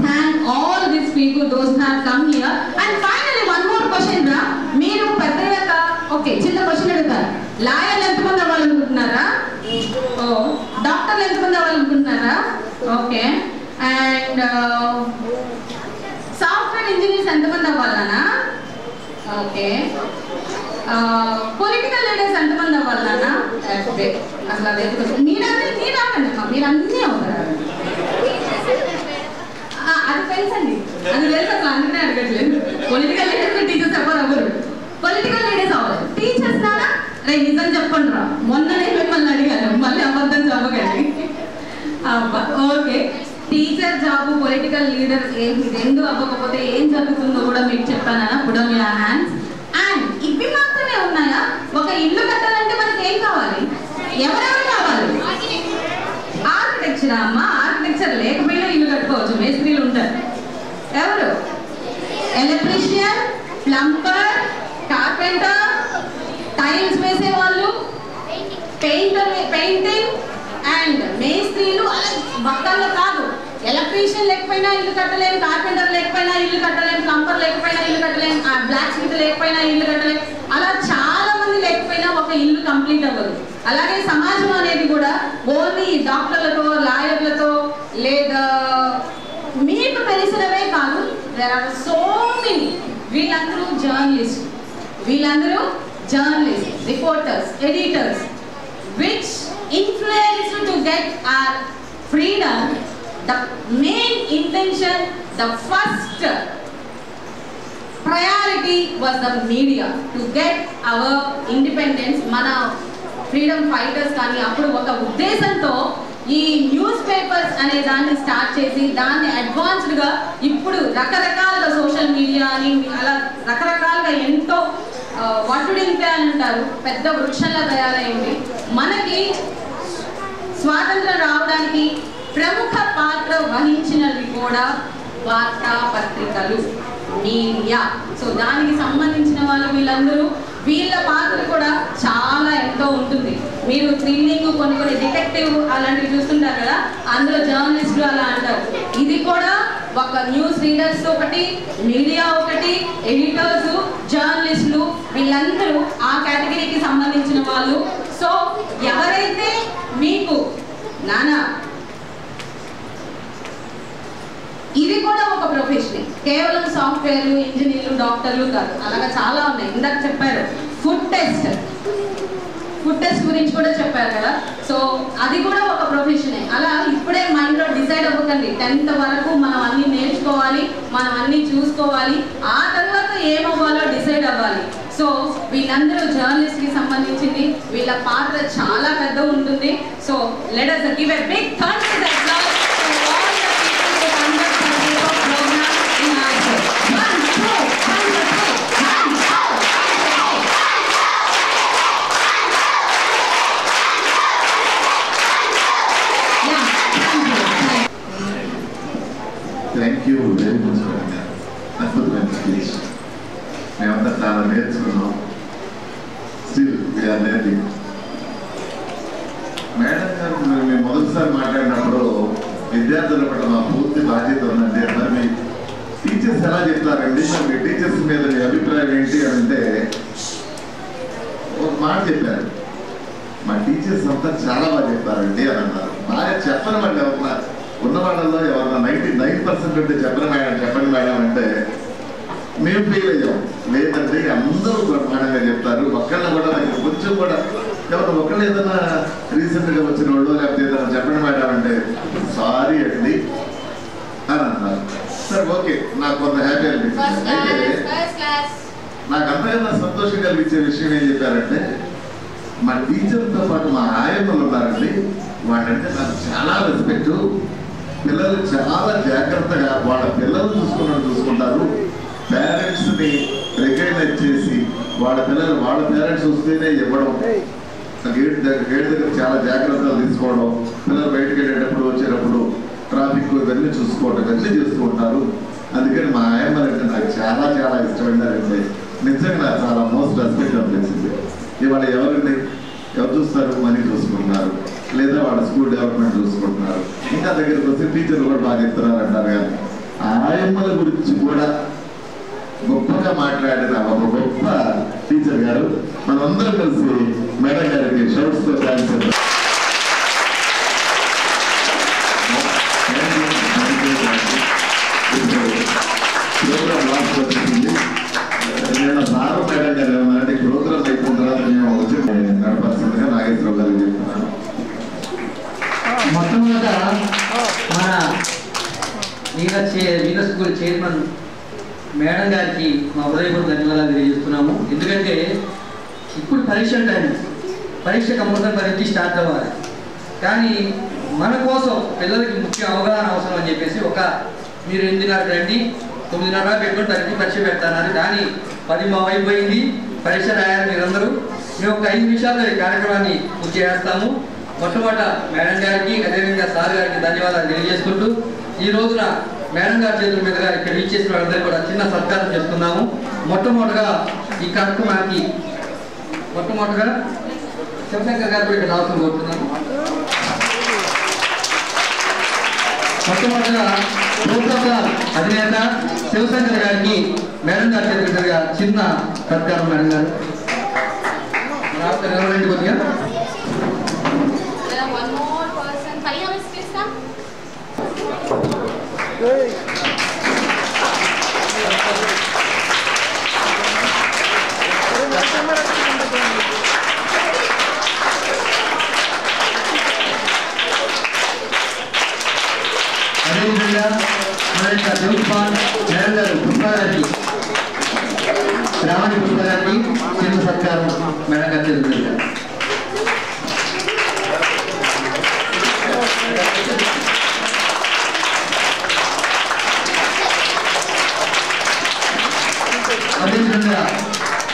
thank all these people, those who have come here. And finally, one more question, ra. Meeru peddayaka, okay, chinna question aduguతారు. లాయర్లు ఎంతమంది అవ్వాలనుకుంటున్నారా? డాక్టర్లు ఎంతమంది అవ్వాలనుకుంటున్నారా? ఓకే. అండ్ సాఫ్ట్వేర్ ఇంజనీర్స్ ఎంతమంది అవ్వాలన్నా? Okay. Political leaders ఎంతమంది అవ్వాలన్నా? అసలు అదే మీరు అన్నీ అవుతారు. అది తెలుసండి, అది తెలుసు. అసలు అందుకనే అడగట్లేదు. పొలిటికల్ లీడర్స్ టీచర్స్ ఎవరు అవ్వరు. పొలిటికల్ లీడర్స్ అవ్వాలి. టీచర్స్ నానా రే నిజం చెప్పండి రా, మొన్ననే మిమ్మల్ని అడిగాను, మళ్ళీ అబద్ధం చెప్పకండి. ఓకే, జాబ్, పొలిటికల్ లీడర్ రెండు అవ్వకపోతే ఏం జరుగుతుందో కూడా మీకు చెప్పాను. Put on your hands. And ఇవి మాత్రమే ఉన్నాయా? ఒక ఇల్లు కట్టాలంటే మనకి ఏం కావాలి? ఎవరెవరు కావాలి? ఆర్కిటెక్చర్ అమ్మ. ఆర్కిటెక్చర్ లేకపోయినా ఇల్లు కట్టుకోవచ్చు, మేస్త్రీలు ఉంటారు. ఎవరు? ఎలక్ట్రీషియన్, ప్లంబర్, కార్పెంటర్, టైల్స్ వేసే వాళ్ళు, పెయింటింగ్ అండ్ మేస్త్రీలు. అలా ఒక్కళ్ళు కాదు. ఎలక్ట్రీషియన్ లేకపోయినా ఇల్లు కట్టలేం, కార్పెంటర్ లేకపోయినా ఇల్లు కట్టలేం, ప్లంబర్ లేకపోయినా ఇల్లు కట్టలేం, బ్లాక్ స్మిత్ లేకపోయినా ఇల్లు కట్టలేం. అలా చాలా మంది లేకపోయినా ఒక ఇల్లు కంప్లీట్ అవ్వదు. అలాగే సమాజం అనేది కూడా ఓన్లీ డాక్టర్లతో, లాయర్లతో లేదా మీకు తెలిసినవే కాదు. There are so many. వీళ్ళందరూ journalist, reporters, editors, which influenced to get our freedom. The main intention, the first priority was the media to get our independence. Mana freedom fighters కానీ అప్పుడు ఒక ఉద్దేశంతో ఈ న్యూస్ పేపర్స్ అనే దాన్ని start చేసి దాన్ని అడ్వాన్స్డ్గా ఇప్పుడు రకరకాలుగా సోషల్ మీడియా అని అలా రకరకాలుగా ఎంతో వటుడింపే అని అంటారు, పెద్ద వృక్షంలా తయారైంది. మనకి స్వాతంత్రం రావడానికి ప్రముఖ పాత్ర వహించినవి కూడా వార్తాపత్రికలు, మీడియా. సో దానికి సంబంధించిన వాళ్ళు వీళ్ళందరూ, వీళ్ళ పాత్ర కూడా చాలా ఎంతో ఉంటుంది. మీరు థ్రిల్లింగ్ కొన్ని డిటెక్టివ్ అలాంటివి చూస్తుంటారు కదా, అందులో జర్నలిస్టులు అలా అంటారు. ఇది కూడా ఒక న్యూస్ రీడర్స్ ఒకటి, మీడియా ఒకటి, ఎడిటర్స్, జర్నలిస్టులు, వీళ్ళందరూ ఆ కేటగిరీకి సంబంధించిన వాళ్ళు. సో ఎవరైతే మీకు నానా ఇది కూడా ఒక ప్రొఫెషన్, కేవలం సాఫ్ట్వేర్లు, ఇంజనీర్లు, డాక్టర్లు కాదు, అలాగా చాలా ఉన్నాయి. ఇందాక చెప్పారు ఫుడ్ టెస్ట్ గురించి కూడా చెప్పారు కదా. సో అది కూడా ఒక ప్రొఫెషనే. అలా ఇప్పుడే మైండ్లో డిసైడ్ అవ్వకండి. 10th వరకు మనం అన్ని నేర్చుకోవాలి, మనం అన్ని చూసుకోవాలి, ఆ తర్వాత ఏమవ్వాలో డిసైడ్ అవ్వాలి. సో వీళ్ళందరూ జర్నలిస్ట్ కి సంబంధించింది, వీళ్ళ పాత్ర చాలా పెద్ద ఉంటుంది. So let us give a big thumbs to that applause to all the people who conduct this program in our show. 1 2 1 2 thank you very much madam గారు. అద్భుతమైన స్పీచ్. మేమంతా చాలా నేర్చుకున్నాం. Still we are learning. మేడం గారు మేము మొదటిసారి మాట్లాడినప్పుడు విద్యార్థుల పట్ల మా పూర్తి బాధ్యత ఉందంటే, మరి మీ టీచర్స్ ఎలా చెప్తారండి, మరి మీ టీచర్స్ మీద మీ అభిప్రాయం ఏంటి అని అంటే ఒక మాట చెప్పారు. మా టీచర్స్ అంతా చాలా బాగా చెప్తారండి అని అన్నారు. బాగా చెప్పని వాళ్ళు ఎవరన్నా ఉన్న వాళ్ళల్లో ఎవరన్నా 99% ఉంటే చెప్పండి మేడం అంటే మేము ఫెయిల్ అయ్యాం. లేదంటే అందరూ బ్రహ్మాండంగా చెప్తారు. ఒక్కళ్ళని కూడా నాకు కొంచెం కూడా ఎవరు ఒకళ్ళు ఏదైనా రీసెంట్గా వచ్చిన వాళ్ళు లేకపోతే ఏదైనా చెప్పండి మేడం అంటే సారీ అండి అని అన్నారు. సరే ఓకే, నాకు కొంత హ్యాపీ అనిపించింది. అయితే నాకు అంతకన్నా సంతోషం కలిగించే విషయం ఏం చెప్పారంటే, మా టీచర్తో పాటు మా ఆయమ్మలు ఉన్నారండి, వాళ్ళంటే నాకు చాలా రెస్పెక్ట్. పిల్లలు చాలా జాగ్రత్తగా వాళ్ళ పిల్లలు చూసుకుంటారు. పేరెంట్స్ని రికగ్నైజ్ చేసి వాళ్ళ పిల్లలు వాళ్ళ పేరెంట్స్ వస్తేనే ఇవ్వడం, గేట్ దగ్గర చాలా జాగ్రత్తలు తీసుకోవడం, పిల్లలు బయటకు వెళ్ళేటప్పుడు వచ్చేటప్పుడు ట్రాఫిక్ ఇవన్నీ చూసుకోవడం, ఇవన్నీ చేస్తూ ఉంటారు. అందుకని మా ఆయమ్మలంటే నాకు చాలా చాలా ఇష్టమైనారంటే నిజంగా నాకు చాలా మోస్ట్ రెస్పెక్ట్ అనిపించింది. ఇవాళ ఎవరు చూస్తారు, మనీ చూసుకుంటున్నారు, లేదా వాళ్ళ స్కూల్ డెవలప్మెంట్ చూసుకుంటున్నారు. ఇంకా దగ్గరికి వస్తే టీచర్లు కూడా బాగా చెప్తున్నారు అంటారు. కానీ ఆయమ్మల గురించి కూడా గొప్పగా మాట్లాడిన ఒక గొప్ప టీచర్ గారు. మనందరం కలిసి మేడం గారికి షౌట్స్ తో థాంక్స్ చెప్తాం. ప్రోగ్రామ్ లాస్ట్ వచ్చింది. నేను సారు మేడం గారు ఏమన్నారంటే ప్రోగ్రామ్ అయిపోయిన తర్వాత మేము వచ్చి నడపాల్సిందిగా నాగేశ్వరరావు గారికి చెప్తున్నాను. మొట్టమొదట మన వీనస్ స్కూల్ చైర్మన్ మేడం గారికి మా హృదయపూర్వక ధన్యవాదాలు తెలియజేస్తున్నాము. ఎందుకంటే ఇప్పుడు పరీక్ష టైం, పరీక్ష కంపల్సరీ పరీక్ష స్టార్ట్ అవ్వాలి. కానీ మన కోసం పిల్లలకి ముఖ్య అవగాహన అవసరం అని చెప్పేసి మీరు 8:30 రండి 9:30 పెట్టుకుని పరీక్ష పెడతానని, కానీ 10 అయిపోయింది, పరీక్ష రాయాలి మీరందరూ. మేము ఒక 5 నిమిషాల్లో ఈ కార్యక్రమాన్ని పూర్తి చేస్తాము. మొట్టమొదట మేడం గారికి అదేవిధంగా సార్ గారికి ధన్యవాదాలు తెలియజేసుకుంటూ ఈ రోజున మేడం గారి చేతుల మీదుగా ఇక్కడ ఇచ్చేసిన వాళ్ళందరూ కూడా చిన్న సత్కారం చేస్తున్నాము. మొట్టమొదటిగా ఈ కార్యక్రమానికి శివశంకర్ గారు ఇక్కడ రావాల్సిన కోరుతున్నాను. మొట్టమొదటిగా ప్రోటోకాల్ అధినేత శివశంకర్ గారికి మేడం గారి చేతుల మీదుగా చిన్న సత్కారం. మేడం గారు కొద్దిగా అదేవిధంగా మన యొక్క దేవస్థాన్ మేడం గారు పుష్పగారికి శ్రావణి పుష్పగారికి చిన్న సత్కారం మేడం గారు తెలుగుగా. అదేవిధంగా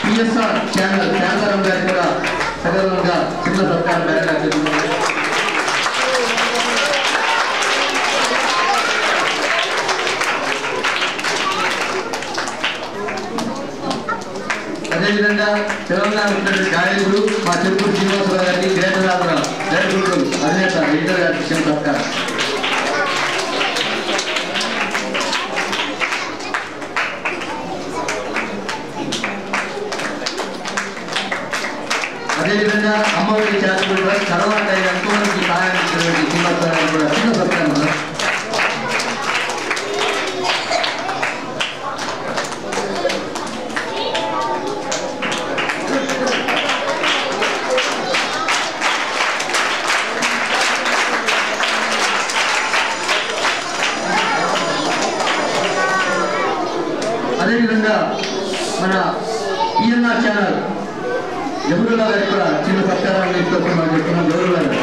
పిఎస్ఆర్ ఛానల్ శాంతారాం గారికి కూడా సగర్వంగా చిన్న సత్కారం మేడం గారు తెలుగుగా. అదేవిధంగా తెలంగాణ గాయకుడు మా చెరుకూరు శ్రీనివాసరావు గారికి గ్రేటరాజరావు డైరెక్టర్ అధినేత ఎడిటర్ గారికి చిన్న సత్కారం. అదేవిధంగా అమ్మఒడి చారిటబుల్ ట్రస్ట్ తర్వాత ఎంతోమందికి సహాయం ఇచ్చినటువంటి శ్రీనివాసరావు గారికి కూడా చిన్న సత్కారం. అదేవిధంగా మన పిఎన్ఆర్ ఛానల్ జబరుల్లా గారికి కూడా చిన్న సత్కారాన్ని ఇస్తున్నాం చెప్తున్నాం. జబరుల్లా గారు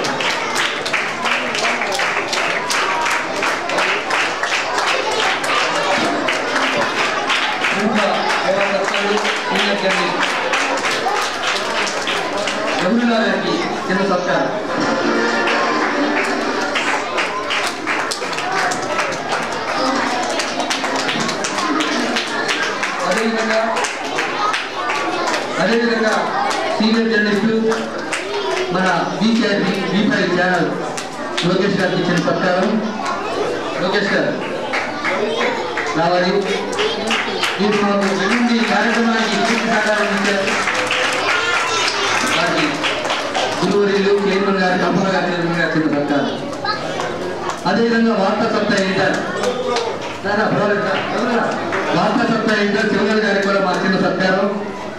జబరుల్లా గారికి చిన్న సత్కారం. అదేవిధంగా సీనియర్ జర్నలిస్టులు మన B5 ఛానల్ లోకేష్ గారికి ఇచ్చిన సత్కారం. లోకేష్ గారు రావాలి. మీరు వెళ్లి కార్యక్రమానికి పూర్తి సహకారం ఇచ్చారు. వారికి గురువులు చైర్మన్ గారు కంపల గారి చైర్మన్ గారు చిన్న సత్కారం. అదేవిధంగా వార్తా సప్తాహ ఎడిటర్ శివగారి గారికి కూడా మా చిన్న సత్కారం.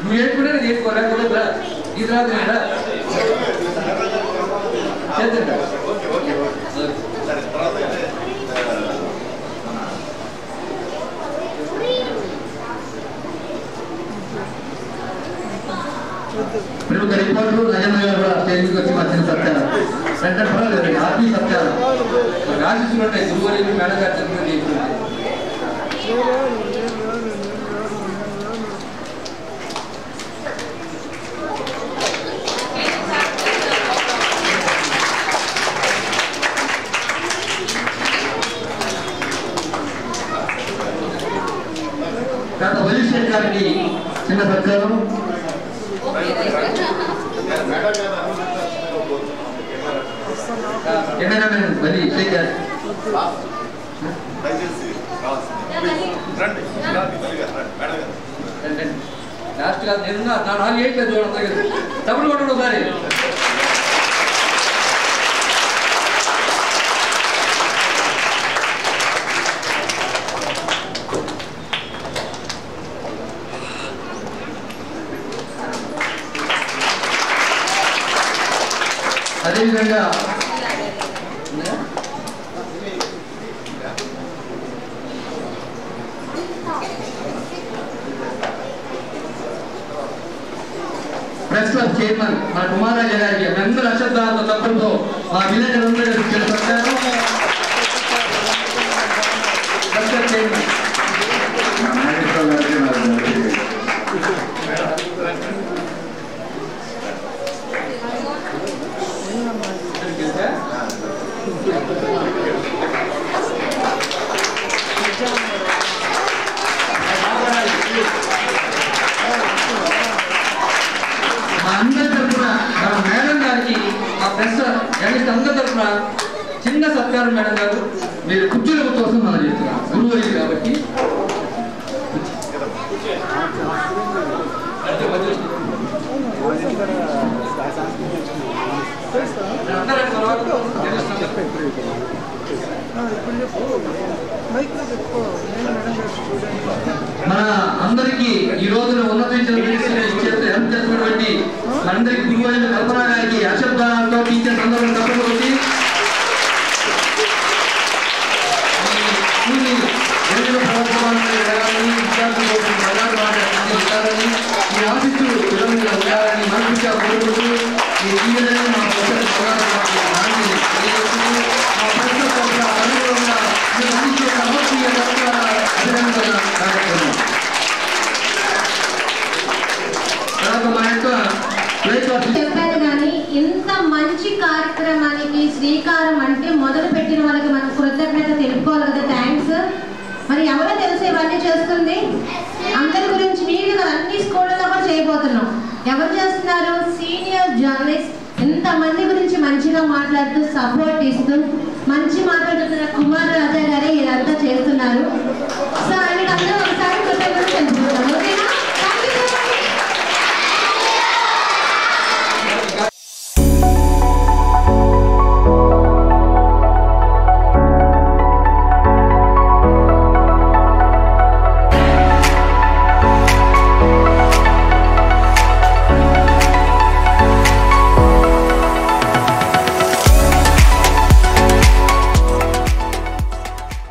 నువ్వు చేసుకుంటే నేను చేసుకోరా కుదరరా ఈ తర్వాత చేద్దా ప్రముఖ రిపోర్టరు నజమ్మ గారు కూడా స్టేజ్కి వచ్చి మా చిన్న సత్కారం. వెంటనే పర్వాలేదు ఆర్మీ సత్కారం ఆశిస్తులు ఉంటాయి. గురువులు మేడం గారు చేసుకుంటే గత వలీశ్వర్ గారికి చిన్న సత్కారం. కెమెరామెన్ వలి శేఖర్ లాస్ట్ గా నేను నా 4 ఏళ్ళు చూడండి డబ్బులు కొట్టడం ఒకసారి. అదేవిధంగా ప్రెస్ క్లబ్ చైర్మన్ మన కుమారాజ గారికి అందరూ అశ్రద్ధాలతో తప్పులతో మా విలేకరులందరూ ఇచ్చిన సత్కారం. బంగారు మేడం గారు మీరు కుర్చీల కోసం మనం చెప్తున్నాం గురువు కాబట్టి మన అందరికీ ఈ రోజున ఉన్నత హెల్ప్ చేస్తున్నటువంటి మనందరికీ గురువు అయిన కల్పన గారికి అశబ్దాలతో టీచర్స్ అందరూ తప్పకొచ్చి ఈ ఆఫీసు పిల్లలుగా ఉండాలని మనసుగా కోరుకుంటూ ఈ జీవనాన్ని మా అనుగుణంగా అందించే సమస్య అభినందన కార్యక్రమం తర్వాత మా యొక్క చెప్పాను కానీ ఇంత మంచి కార్యక్రమానికి శ్రీకారం అంటే మొదలు పెట్టిన వాళ్ళకి మనం కృతజ్ఞత తెలుపుకోవాలి కదా. థ్యాంక్స్. మరి ఎవరో తెలిసి ఇవన్నీ చేస్తుంది అందరి గురించి మీరు కదా అన్ని స్కూళ్ళలో కూడా చేయబోతున్నాం. ఎవరు చేస్తున్నారు? సీనియర్ జర్నలిస్ట్ ఇంతమంది గురించి మంచిగా మాట్లాడుతూ సపోర్ట్ ఇస్తూ మంచి మాట్లాడుతున్న కుమార్ రాజు